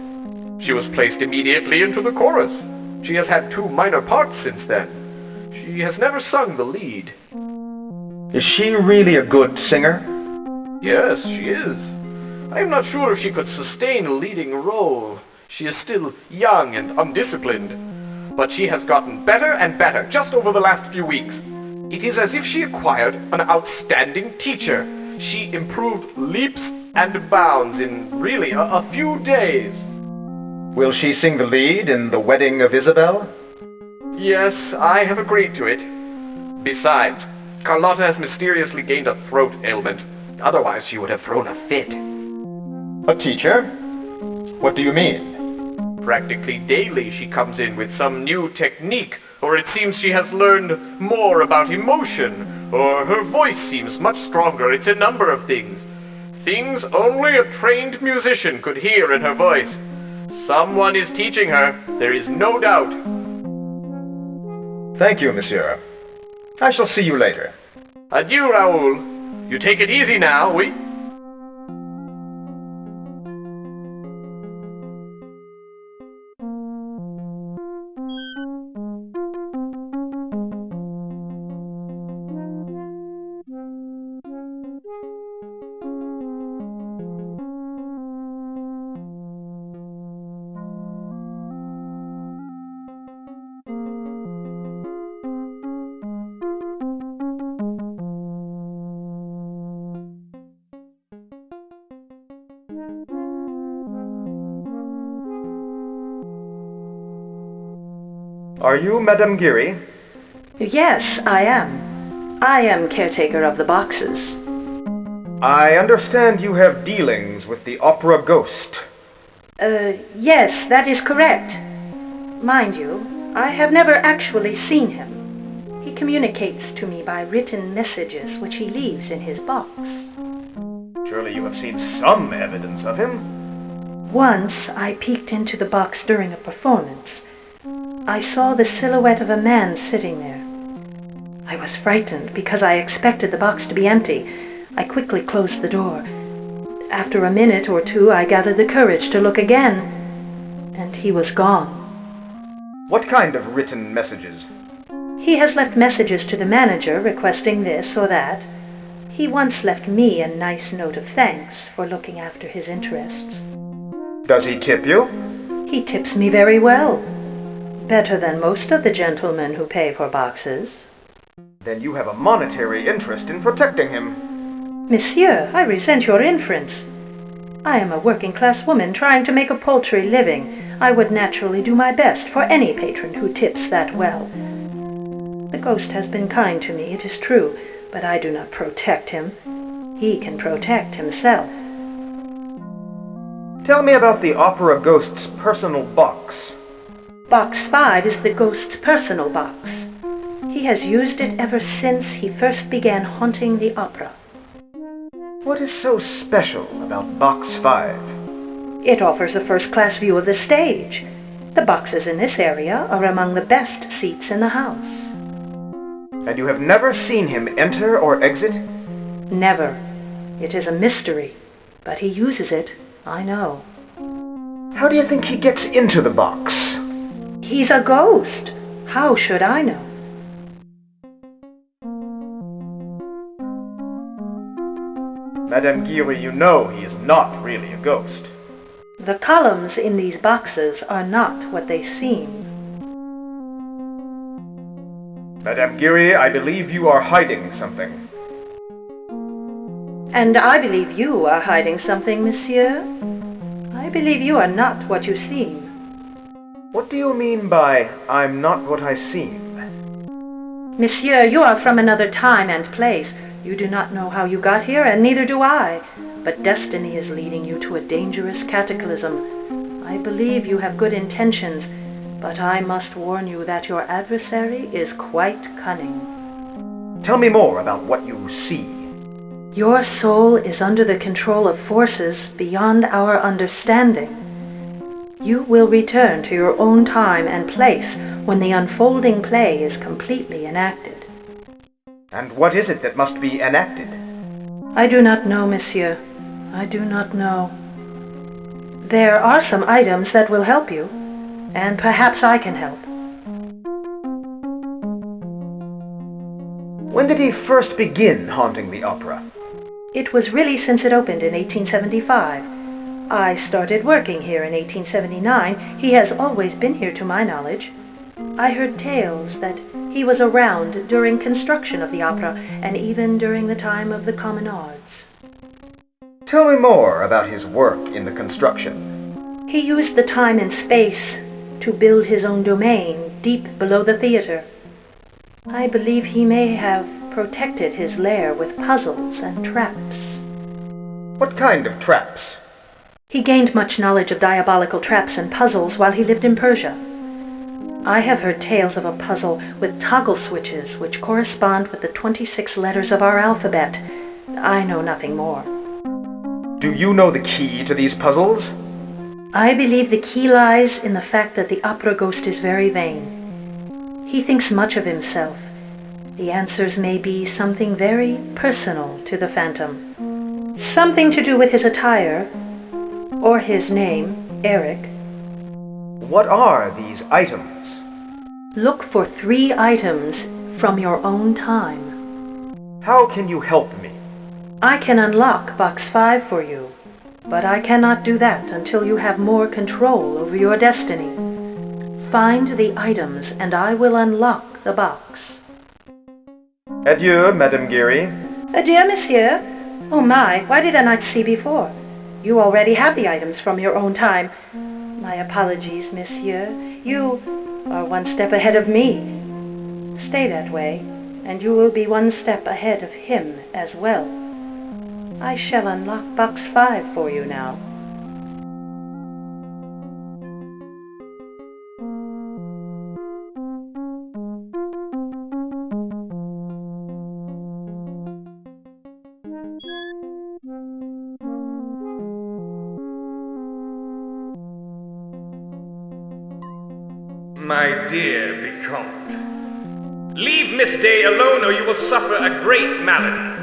She was placed immediately into the chorus. She has had 2 minor parts since then. She has never sung the lead. Is she really a good singer? Yes, she is. I am not sure if she could sustain a leading role. She is still young and undisciplined. But she has gotten better and better just over the last few weeks. It is as if she acquired an outstanding teacher. She improved leaps and bounds in really a few days. Will she sing the lead in The Wedding of Isabel? Yes, I have agreed to it. Besides, Carlotta has mysteriously gained a throat ailment. Otherwise, she would have thrown a fit. A teacher? What do you mean? Practically daily she comes in with some new technique, or it seems she has learned more about emotion, or her voice seems much stronger. It's a number of things. Things only a trained musician could hear in her voice. Someone is teaching her, there is no doubt. Thank you, monsieur. I shall see you later. Adieu, Raoul. You take it easy now, oui? Are you Madame Geary? Yes, I am. I am caretaker of the boxes. I understand you have dealings with the opera ghost. Yes, that is correct. Mind you, I have never actually seen him. He communicates to me by written messages which he leaves in his box. Surely you have seen some evidence of him? Once I peeked into the box during a performance. I saw the silhouette of a man sitting there. I was frightened because I expected the box to be empty. I quickly closed the door. After a minute or two, I gathered the courage to look again, and he was gone. What kind of written messages? He has left messages to the manager requesting this or that. He once left me a nice note of thanks for looking after his interests. Does he tip you? He tips me very well. Better than most of the gentlemen who pay for boxes. Then you have a monetary interest in protecting him. Monsieur, I resent your inference. I am a working-class woman trying to make a paltry living. I would naturally do my best for any patron who tips that well. The ghost has been kind to me, it is true, but I do not protect him. He can protect himself. Tell me about the opera ghost's personal box. Box 5 is the ghost's personal box. He has used it ever since he first began haunting the opera. What is so special about Box 5? It offers a first-class view of the stage. The boxes in this area are among the best seats in the house. And you have never seen him enter or exit? Never. It is a mystery, but he uses it, I know. How do you think he gets into the box? He's a ghost. How should I know? Madame Geary, you know he is not really a ghost. The columns in these boxes are not what they seem. Madame Geary, I believe you are hiding something. And I believe you are hiding something, monsieur. I believe you are not what you seem. What do you mean by, I'm not what I seem? Monsieur, you are from another time and place. You do not know how you got here, and neither do I. But destiny is leading you to a dangerous cataclysm. I believe you have good intentions, but I must warn you that your adversary is quite cunning. Tell me more about what you see. Your soul is under the control of forces beyond our understanding. You will return to your own time and place when the unfolding play is completely enacted. And what is it that must be enacted? I do not know, monsieur. I do not know. There are some items that will help you, and perhaps I can help. When did he first begin haunting the opera? It was really since it opened in 1875. I started working here in 1879. He has always been here to my knowledge. I heard tales that he was around during construction of the opera and even during the time of the communards. Tell me more about his work in the construction. He used the time and space to build his own domain deep below the theater. I believe he may have protected his lair with puzzles and traps. What kind of traps? He gained much knowledge of diabolical traps and puzzles while he lived in Persia. I have heard tales of a puzzle with toggle switches which correspond with the 26 letters of our alphabet. I know nothing more. Do you know the key to these puzzles? I believe the key lies in the fact that the opera ghost is very vain. He thinks much of himself. The answers may be something very personal to the phantom. Something to do with his attire, or his name, Eric. What are these items? Look for 3 items from your own time. How can you help me? I can unlock Box 5 for you, but I cannot do that until you have more control over your destiny. Find the items and I will unlock the box. Adieu, Madame Geary. Adieu, monsieur. Oh my, why did I not see before? You already have the items from your own time. My apologies, monsieur. You are 1 step ahead of me. Stay that way, and you will be 1 step ahead of him as well. I shall unlock Box 5 for you now. My dear Vicomte, leave Miss Day alone or you will suffer a great malady.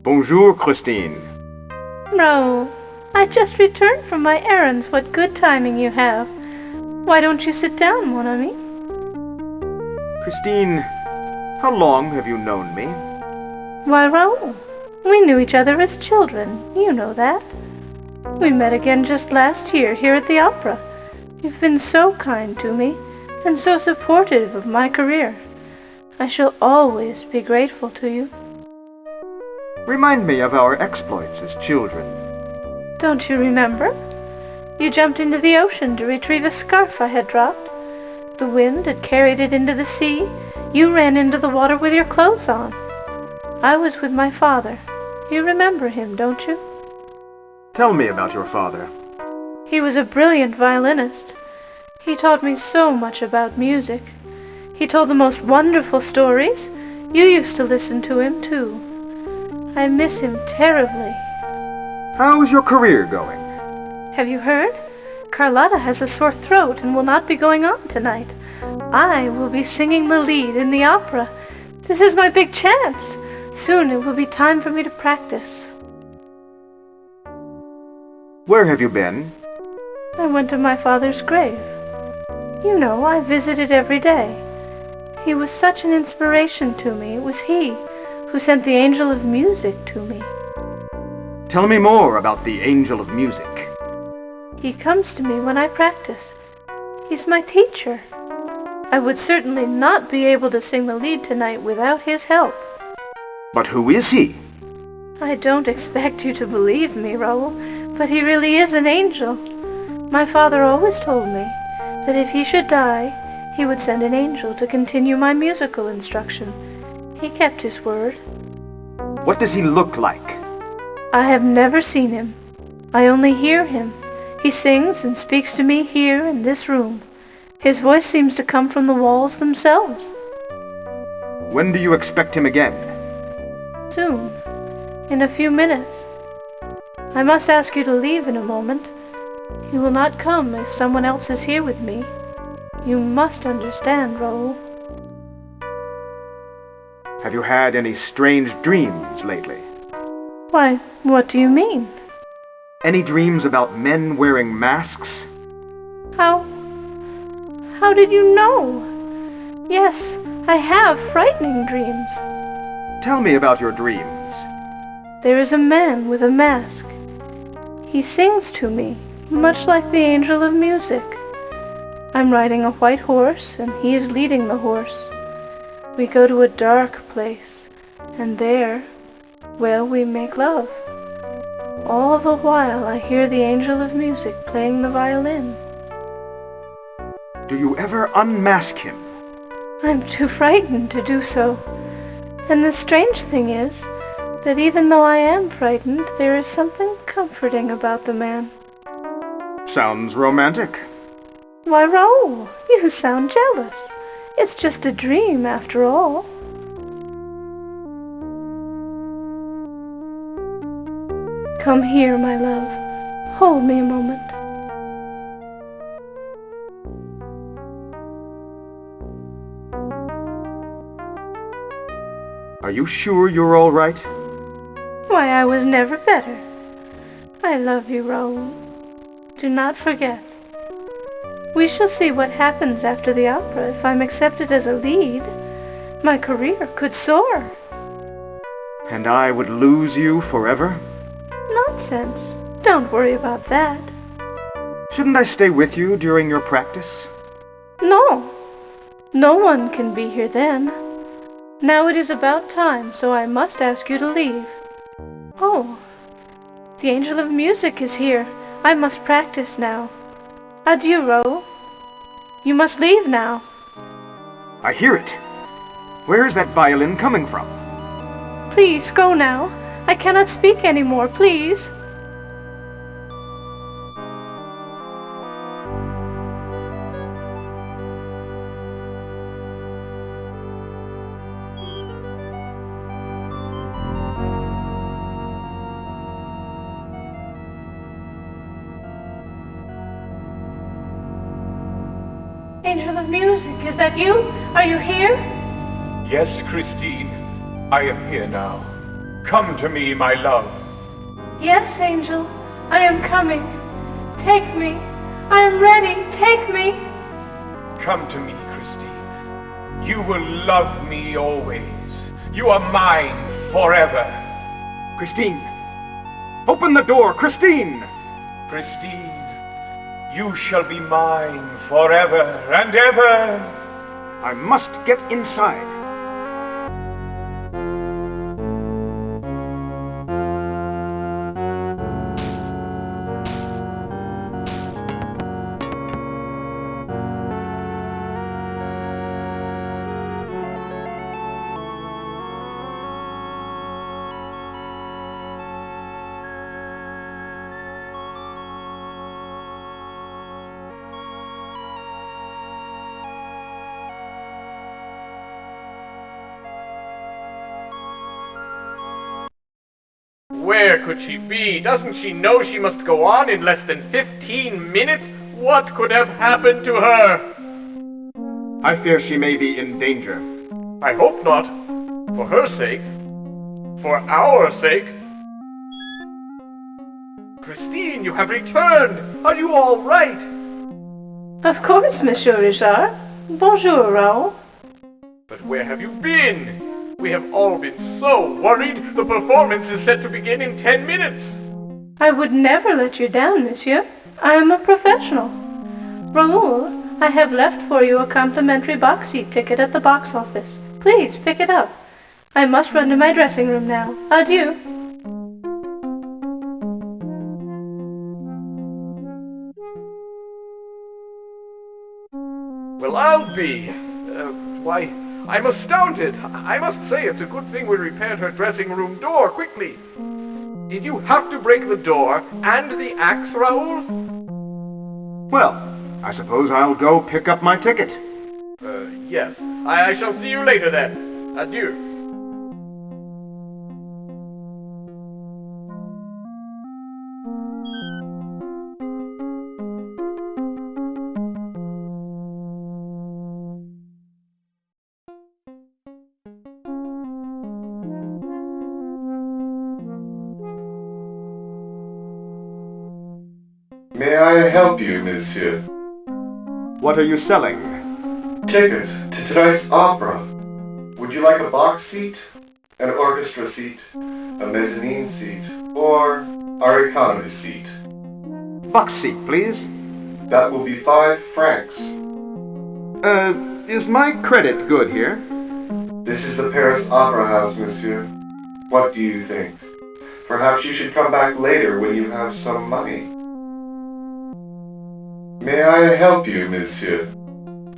Bonjour, Christine. No, I just returned from my errands. What good timing you have. Why don't you sit down, mon ami? Christine, how long have you known me? Why, Raoul, we knew each other as children. You know that. We met again just last year here at the opera. You've been so kind to me, and so supportive of my career. I shall always be grateful to you. Remind me of our exploits as children. Don't you remember? You jumped into the ocean to retrieve a scarf I had dropped. The wind had carried it into the sea. You ran into the water with your clothes on. I was with my father. You remember him, don't you? Tell me about your father. He was a brilliant violinist. He taught me so much about music. He told the most wonderful stories. You used to listen to him, too. I miss him terribly. How is your career going? Have you heard? Carlotta has a sore throat and will not be going on tonight. I will be singing the lead in the opera. This is my big chance. Soon it will be time for me to practice. Where have you been? I went to my father's grave. You know, I visit it every day. He was such an inspiration to me. It was he who sent the angel of music to me. Tell me more about the angel of music. He comes to me when I practice. He's my teacher. I would certainly not be able to sing the lead tonight without his help. But who is he? I don't expect you to believe me, Raoul, but he really is an angel. My father always told me that if he should die, he would send an angel to continue my musical instruction. He kept his word. What does he look like? I have never seen him. I only hear him. He sings and speaks to me here in this room. His voice seems to come from the walls themselves. When do you expect him again? Soon. In a few minutes. I must ask you to leave in a moment. He will not come if someone else is here with me. You must understand, Raoul. Have you had any strange dreams lately? Why, what do you mean? Any dreams about men wearing masks? How did you know? Yes, I have frightening dreams. Tell me about your dreams. There is a man with a mask. He sings to me, much like the angel of music. I'm riding a white horse, and he is leading the horse. We go to a dark place, and there, well, we make love. All the while I hear the angel of music playing the violin. Do you ever unmask him? I'm too frightened to do so. And the strange thing is that even though I am frightened, there is something comforting about the man. Sounds romantic. Why, Raoul, you sound jealous. It's just a dream, after all. Come here, my love. Hold me a moment. Are you sure you're all right? Why, I was never better. I love you, Raoul. Do not forget. We shall see what happens after the opera if I'm accepted as a lead. My career could soar. And I would lose you forever? Nonsense. Don't worry about that. Shouldn't I stay with you during your practice? No. No one can be here then. Now it is about time, so I must ask you to leave. Oh, the angel of music is here. I must practice now. Adieu, Raoul. You must leave now. I hear it. Where is that violin coming from? Please, go now. I cannot speak anymore, please. Angel of music, is that you? Are you here? Yes, Christine. I am here now. Come to me, my love. Yes, Angel, I am coming. Take me. I am ready. Take me. Come to me, Christine. You will love me always. You are mine forever. Christine! Open the door, Christine! Christine, you shall be mine forever and ever. I must get inside. Where could she be? Doesn't she know she must go on in less than 15 minutes? What could have happened to her? I fear she may be in danger. I hope not. For her sake. For our sake. Christine, you have returned! Are you all right? Of course, Monsieur Richard. Bonjour, Raoul. But where have you been? We have all been so worried. The performance is set to begin in 10 minutes. I would never let you down, monsieur. I am a professional. Raoul, I have left for you a complimentary box seat ticket at the box office. Please, pick it up. I must run to my dressing room now. Adieu. Well, I'll be. Why, I'm astounded. I must say it's a good thing we repaired her dressing room door quickly. Did you have to break the door and the axe, Raoul? Well, I suppose I'll go pick up my ticket. Yes. I shall see you later then. Adieu. May I help you, monsieur? What are you selling? Tickets to tonight's opera. Would you like a box seat, an orchestra seat, a mezzanine seat, or our economy seat? Box seat, please. That will be 5 francs. Is my credit good here? This is the Paris Opera House, monsieur. What do you think? Perhaps you should come back later when you have some money. May I help you, monsieur?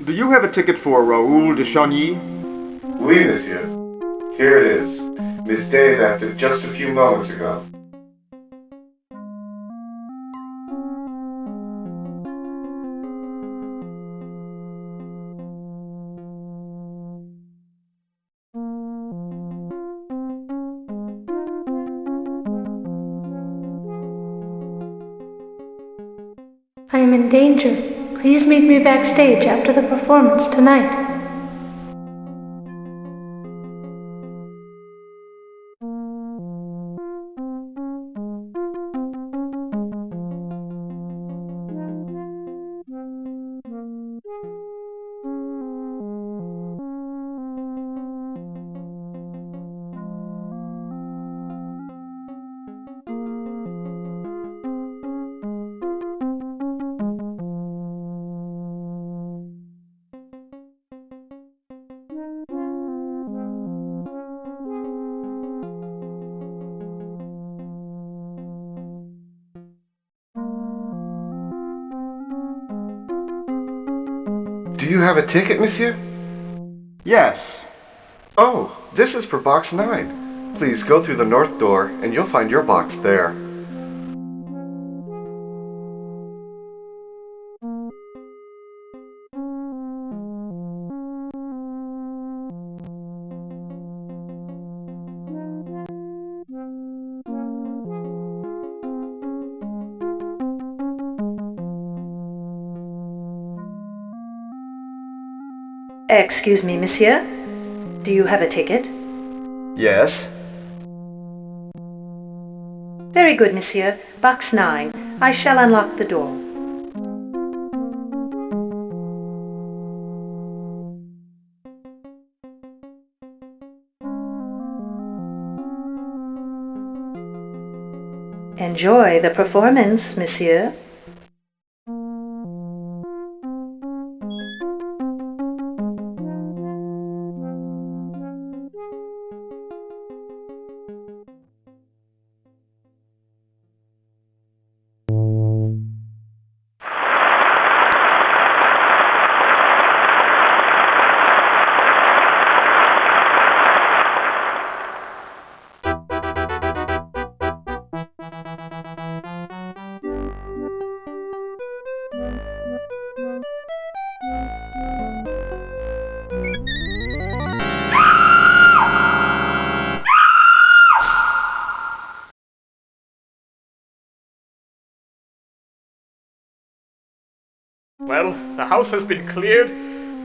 Do you have a ticket for Raoul de Chagny? Oui, monsieur. Here it is. Miss Day left it just a few moments ago. I am in danger. Please meet me backstage after the performance tonight. Do you have a ticket, monsieur? Yes. Oh, this is for box 9. Please go through the north door and you'll find your box there. Excuse me, monsieur. Do you have a ticket? Yes. Very good, monsieur. Box 9. I shall unlock the door. Enjoy the performance, monsieur. Well, the house has been cleared,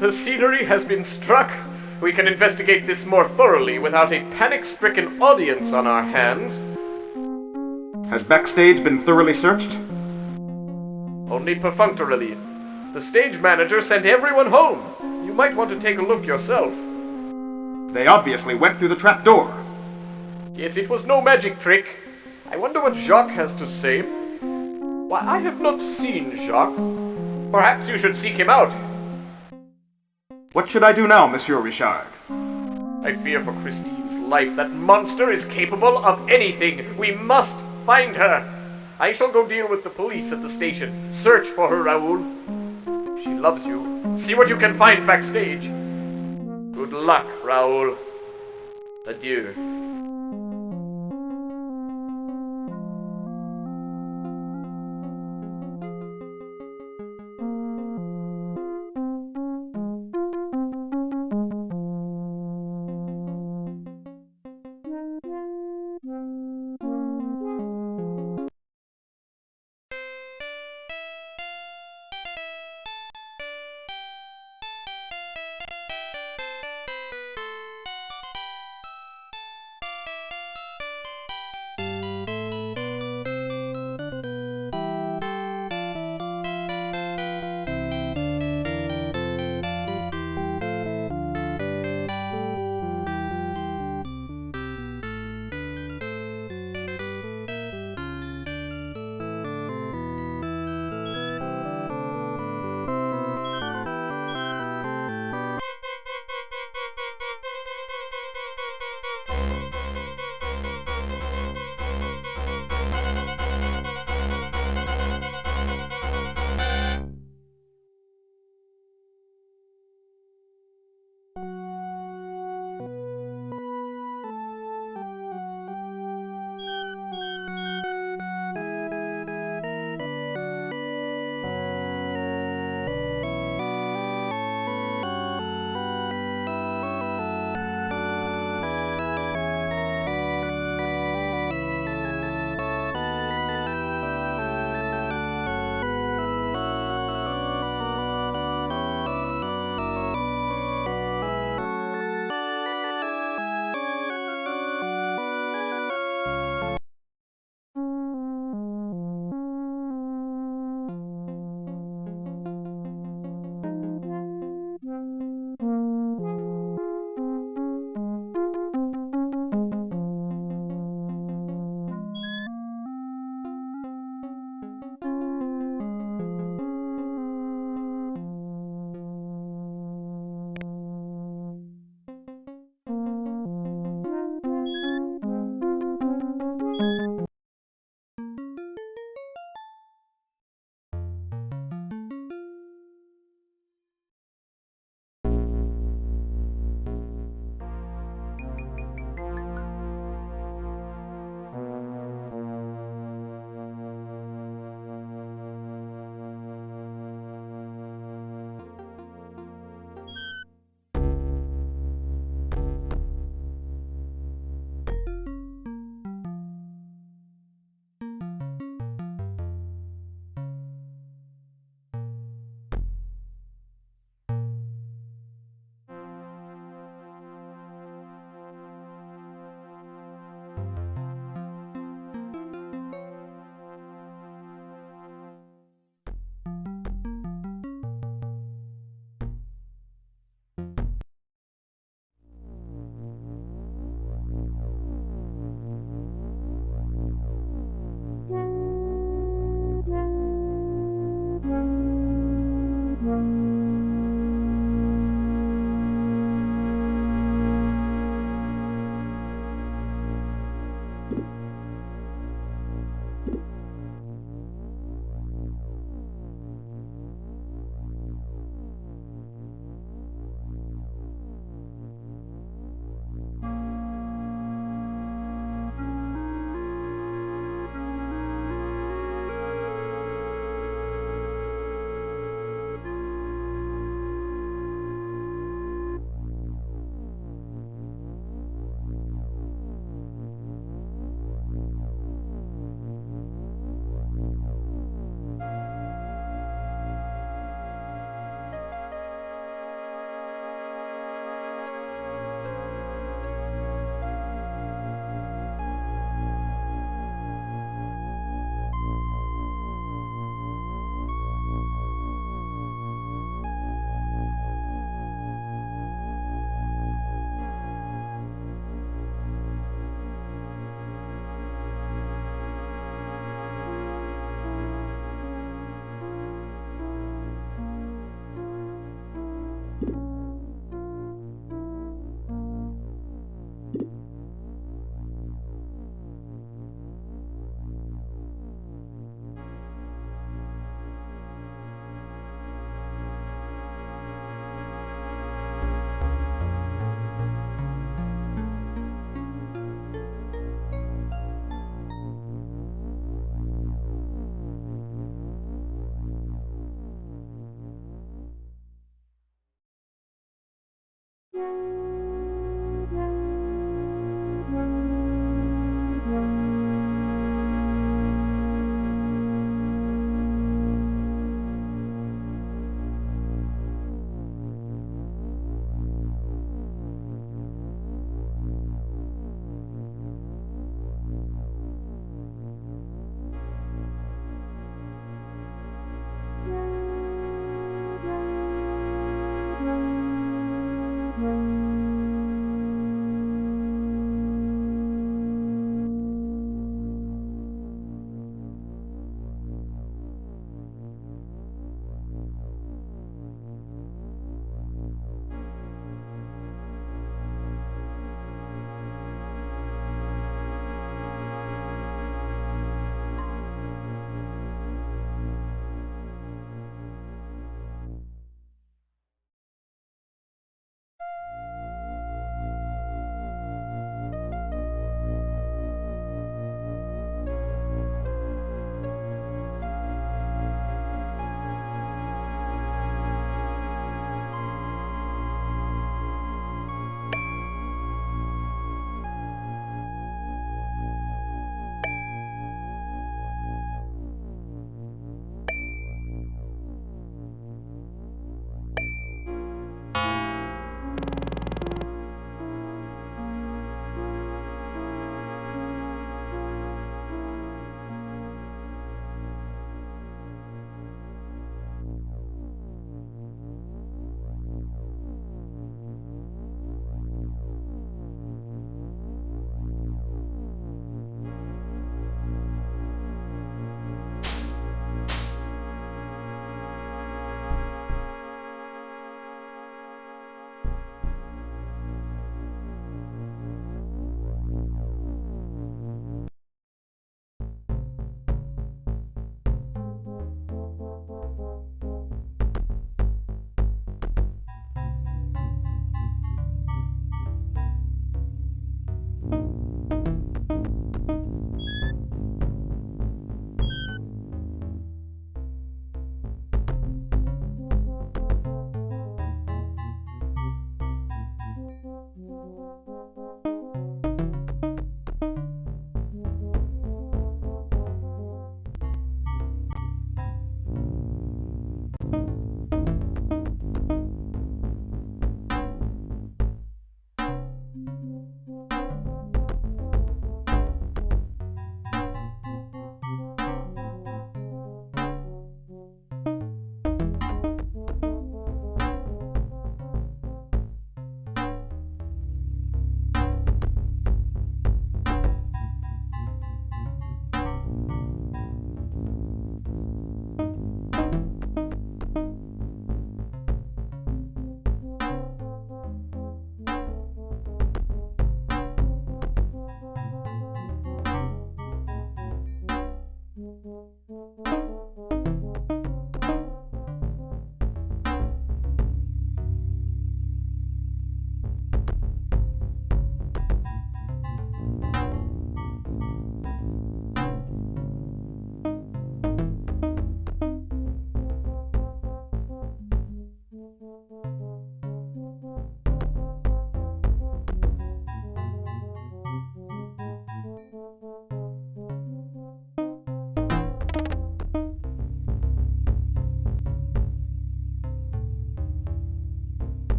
the scenery has been struck. We can investigate this more thoroughly without a panic-stricken audience on our hands. Has backstage been thoroughly searched? Only perfunctorily. The stage manager sent everyone home. You might want to take a look yourself. They obviously went through the trap door. Yes, it was no magic trick. I wonder what Jacques has to say. Why, I have not seen Jacques. Perhaps you should seek him out. What should I do now, Monsieur Richard? I fear for Christine's life. That monster is capable of anything. We must find her. I shall go deal with the police at the station. Search for her, Raoul. She loves you. See what you can find backstage. Good luck, Raoul. Adieu.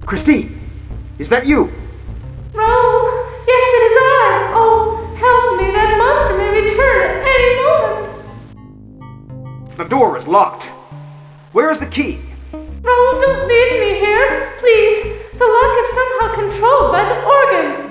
Christine, is that you? Raoul! Yes, it is I! Oh, help me! That monster may return at any moment! The door is locked. Where is the key? Raoul, don't leave me here! Please! The lock is somehow controlled by the organ!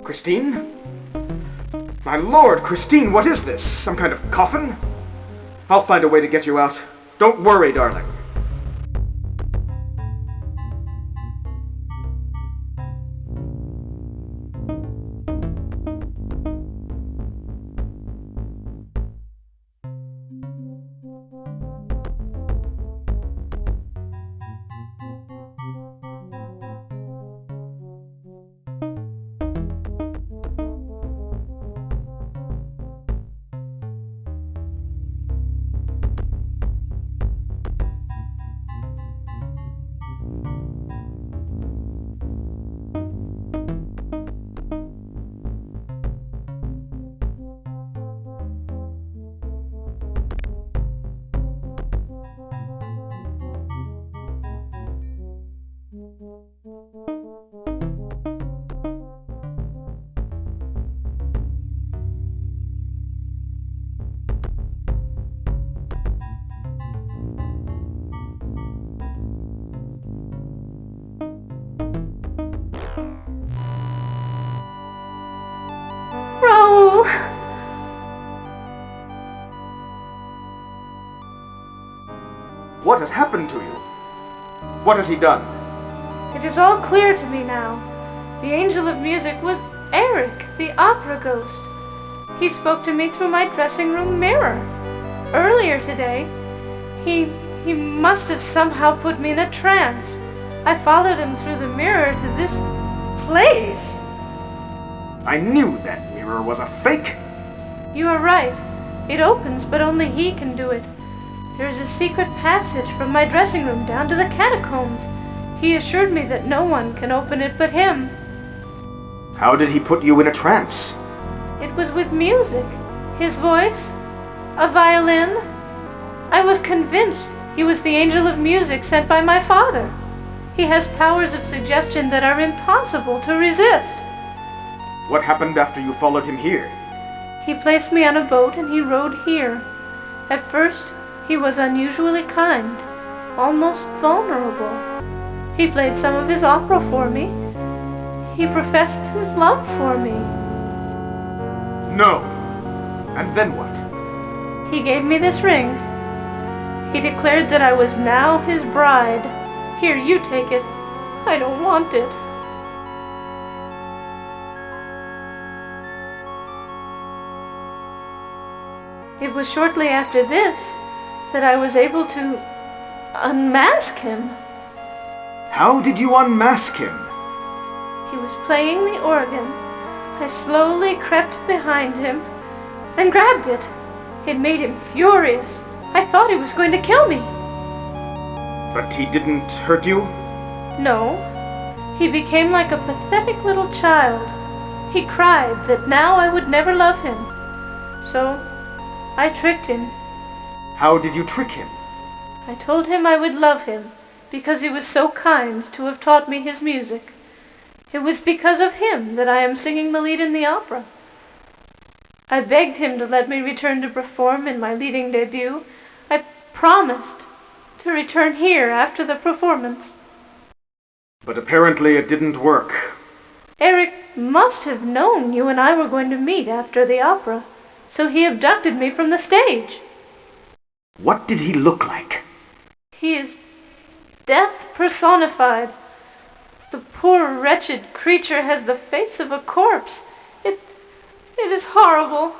Christine? My lord, Christine, what is this? Some kind of coffin? I'll find a way to get you out. Don't worry, darling. Raoul! What has happened to you? What has he done? It is all clear to me now. The angel of music was Eric, the opera ghost. He spoke to me through my dressing room mirror. Earlier today, he must have somehow put me in a trance. I followed him through the mirror to this place. I knew that mirror was a fake. You are right. It opens, but only he can do it. There is a secret passage from my dressing room down to the catacombs. He assured me that no one can open it but him. How did he put you in a trance? It was with music. His voice. A violin. I was convinced he was the angel of music sent by my father. He has powers of suggestion that are impossible to resist. What happened after you followed him here? He placed me on a boat and he rowed here. At first, he was unusually kind, almost vulnerable. He played some of his opera for me. He professed his love for me. No. And then what? He gave me this ring. He declared that I was now his bride. Here, you take it. I don't want it. It was shortly after this that I was able to unmask him. How did you unmask him? He was playing the organ. I slowly crept behind him and grabbed it. It made him furious. I thought he was going to kill me. But he didn't hurt you? No. He became like a pathetic little child. He cried that now I would never love him. So, I tricked him. How did you trick him? I told him I would love him, because he was so kind to have taught me his music. It was because of him that I am singing the lead in the opera. I begged him to let me return to perform in my leading debut. I promised to return here after the performance. But apparently it didn't work. Eric must have known you and I were going to meet after the opera, so he abducted me from the stage. What did he look like? He is death personified. The poor wretched creature has the face of a corpse. It is horrible.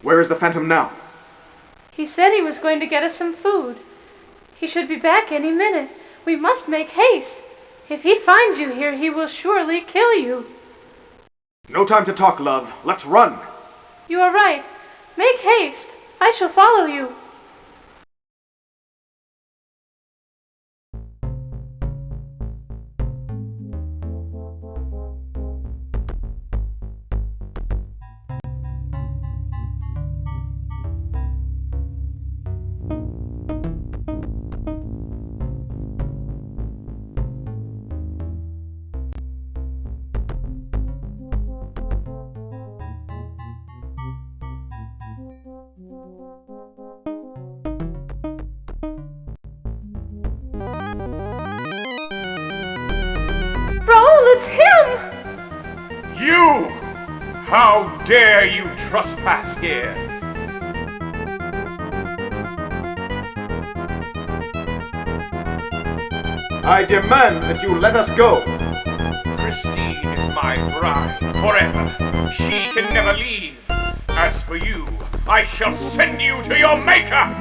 Where is the Phantom now? He said he was going to get us some food. He should be back any minute. We must make haste. If he finds you here, he will surely kill you. No time to talk, love. Let's run. You are right. Make haste. I shall follow you. It's him! You! How dare you trespass here? I demand that you let us go. Christine is my bride forever. She can never leave. As for you, I shall send you to your maker!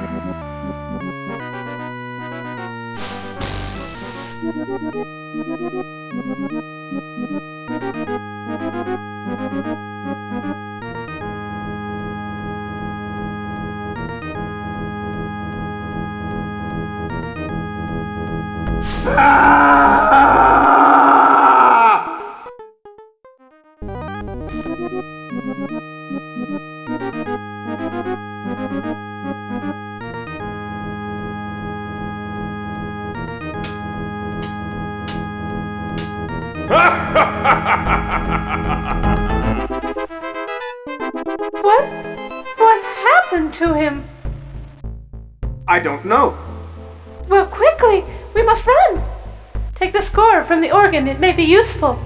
What happened to him? I don't know. Well, quickly! We must run! Take the score from the organ. It may be useful.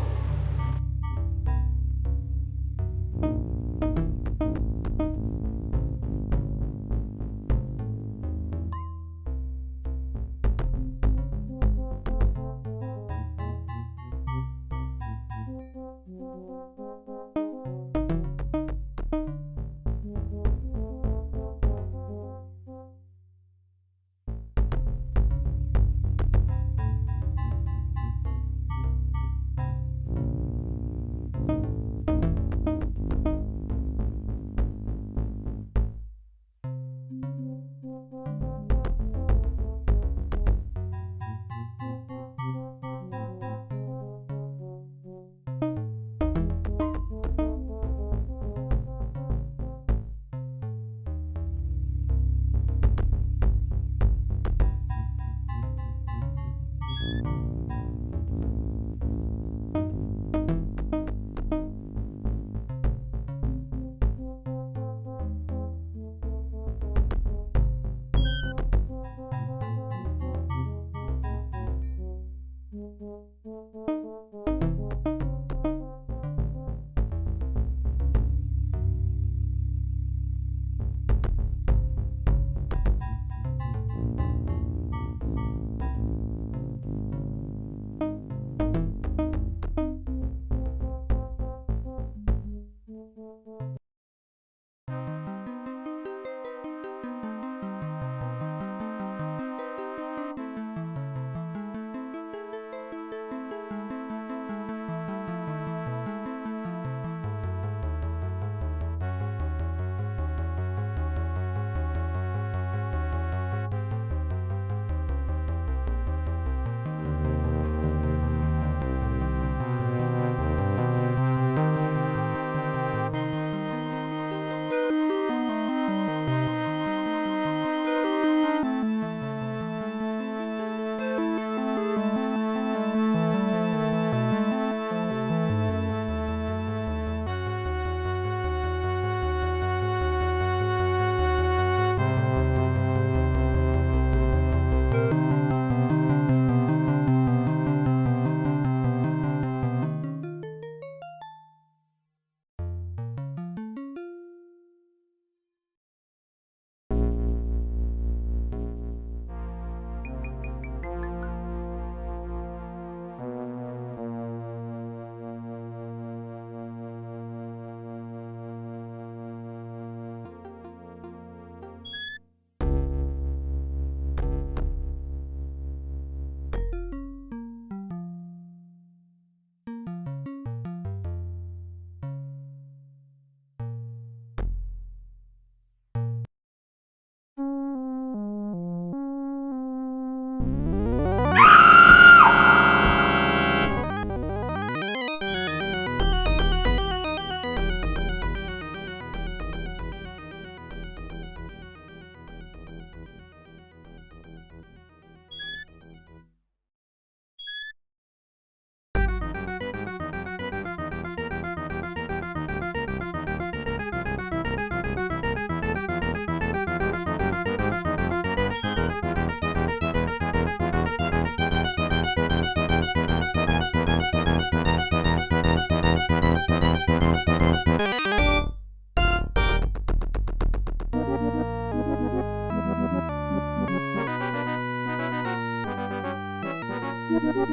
Stay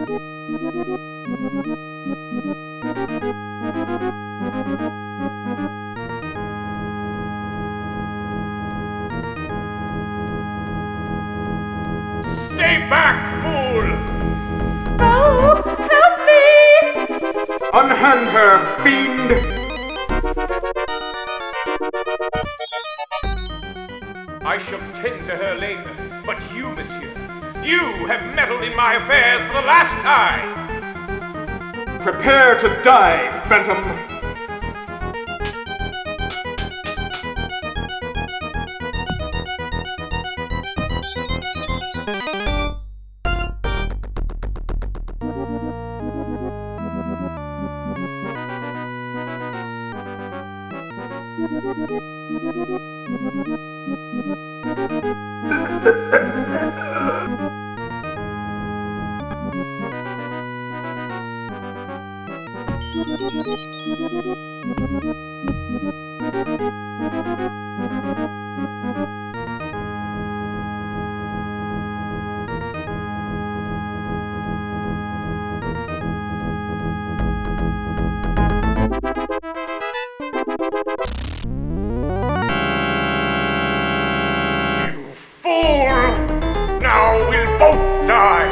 back, fool! Oh, help me! Unhand her, fiend! I shall tend to her later, but you, monsieur, you have meddled in my affairs for the last time! Prepare to die, Phantom! Now we'll both die!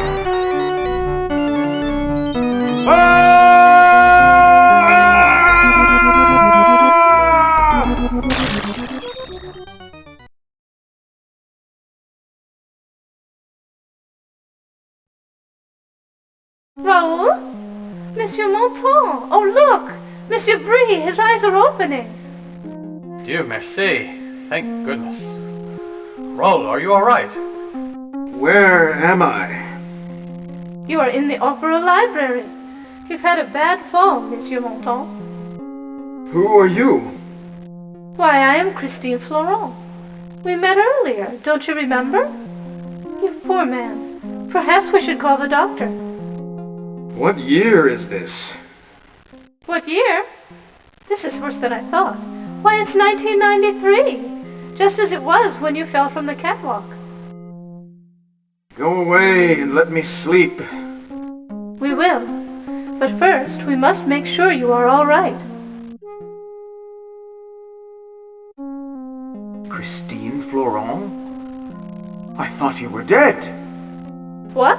Raoul? Monsieur Monton! Oh, look! Monsieur Brie, his eyes are opening! Dieu merci. Thank goodness. Raoul, are you all right? Where am I? You are in the opera library. You've had a bad fall, Monsieur Monton. Who are you? Why, I am Christine Florent. We met earlier, don't you remember? You poor man. Perhaps we should call the doctor. What year is this? What year? This is worse than I thought. Why, it's 1993. Just as it was when you fell from the catwalk. Go away and let me sleep. We will. But first, we must make sure you are all right. Christine Florent? I thought you were dead. What?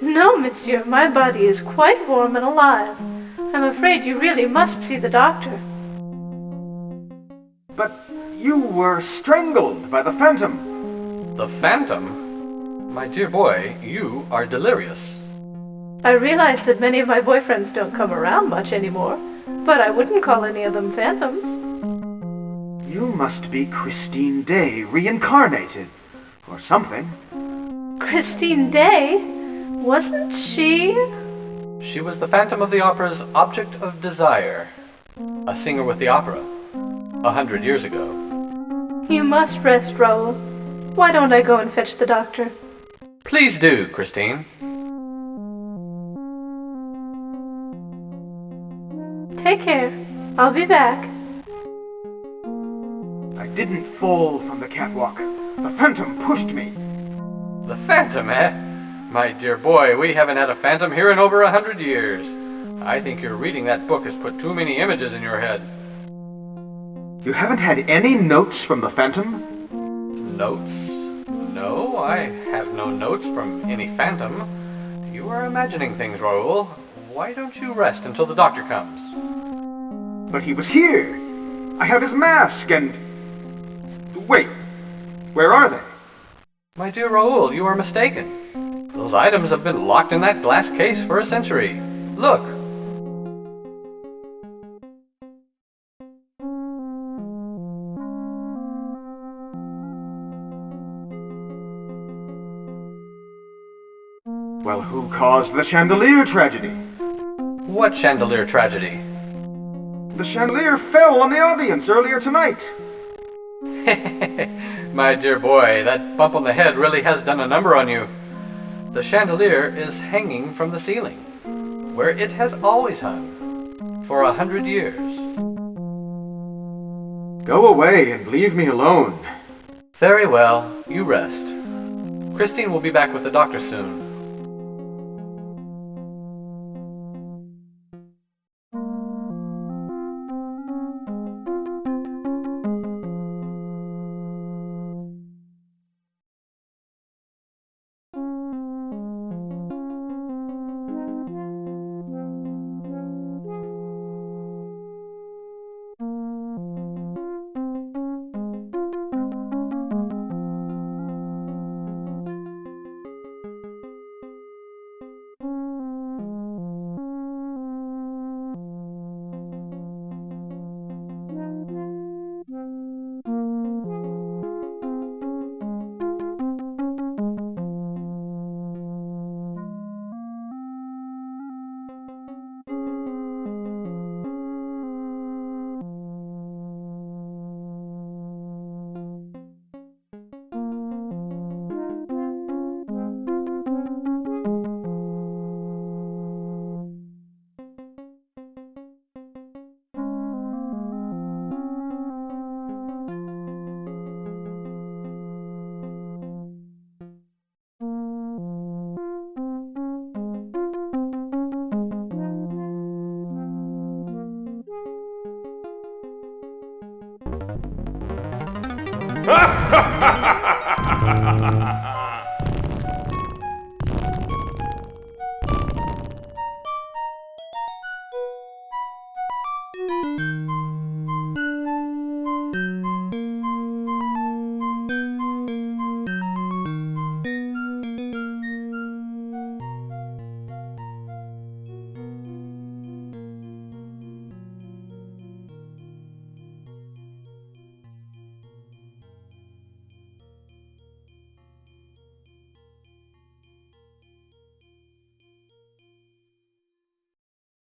No, monsieur, my body is quite warm and alive. I'm afraid you really must see the doctor. But you were strangled by the Phantom. The Phantom? My dear boy, you are delirious. I realize that many of my boyfriends don't come around much anymore, but I wouldn't call any of them phantoms. You must be Christine Day reincarnated, or something. Christine Day? Wasn't she? She was the Phantom of the Opera's Object of Desire, a singer with the opera, 100 years ago. You must rest, Raoul. Why don't I go and fetch the doctor? Please do, Christine. Take care. I'll be back. I didn't fall from the catwalk. The Phantom pushed me. The Phantom, eh? My dear boy, we haven't had a Phantom here in over 100 years. I think your reading that book has put too many images in your head. You haven't had any notes from the Phantom? Notes? No, I have no notes from any Phantom. You are imagining things, Raoul. Why don't you rest until the doctor comes? But he was here. I have his mask and... Wait, where are they? My dear Raoul, you are mistaken. Those items have been locked in that glass case for a century. Look. Well, who caused the chandelier tragedy? What chandelier tragedy? The chandelier fell on the audience earlier tonight. My dear boy, that bump on the head really has done a number on you. The chandelier is hanging from the ceiling, where it has always hung, for 100 years. Go away and leave me alone. Very well, you rest. Christine will be back with the doctor soon. Ha ha ha ha ha ha ha!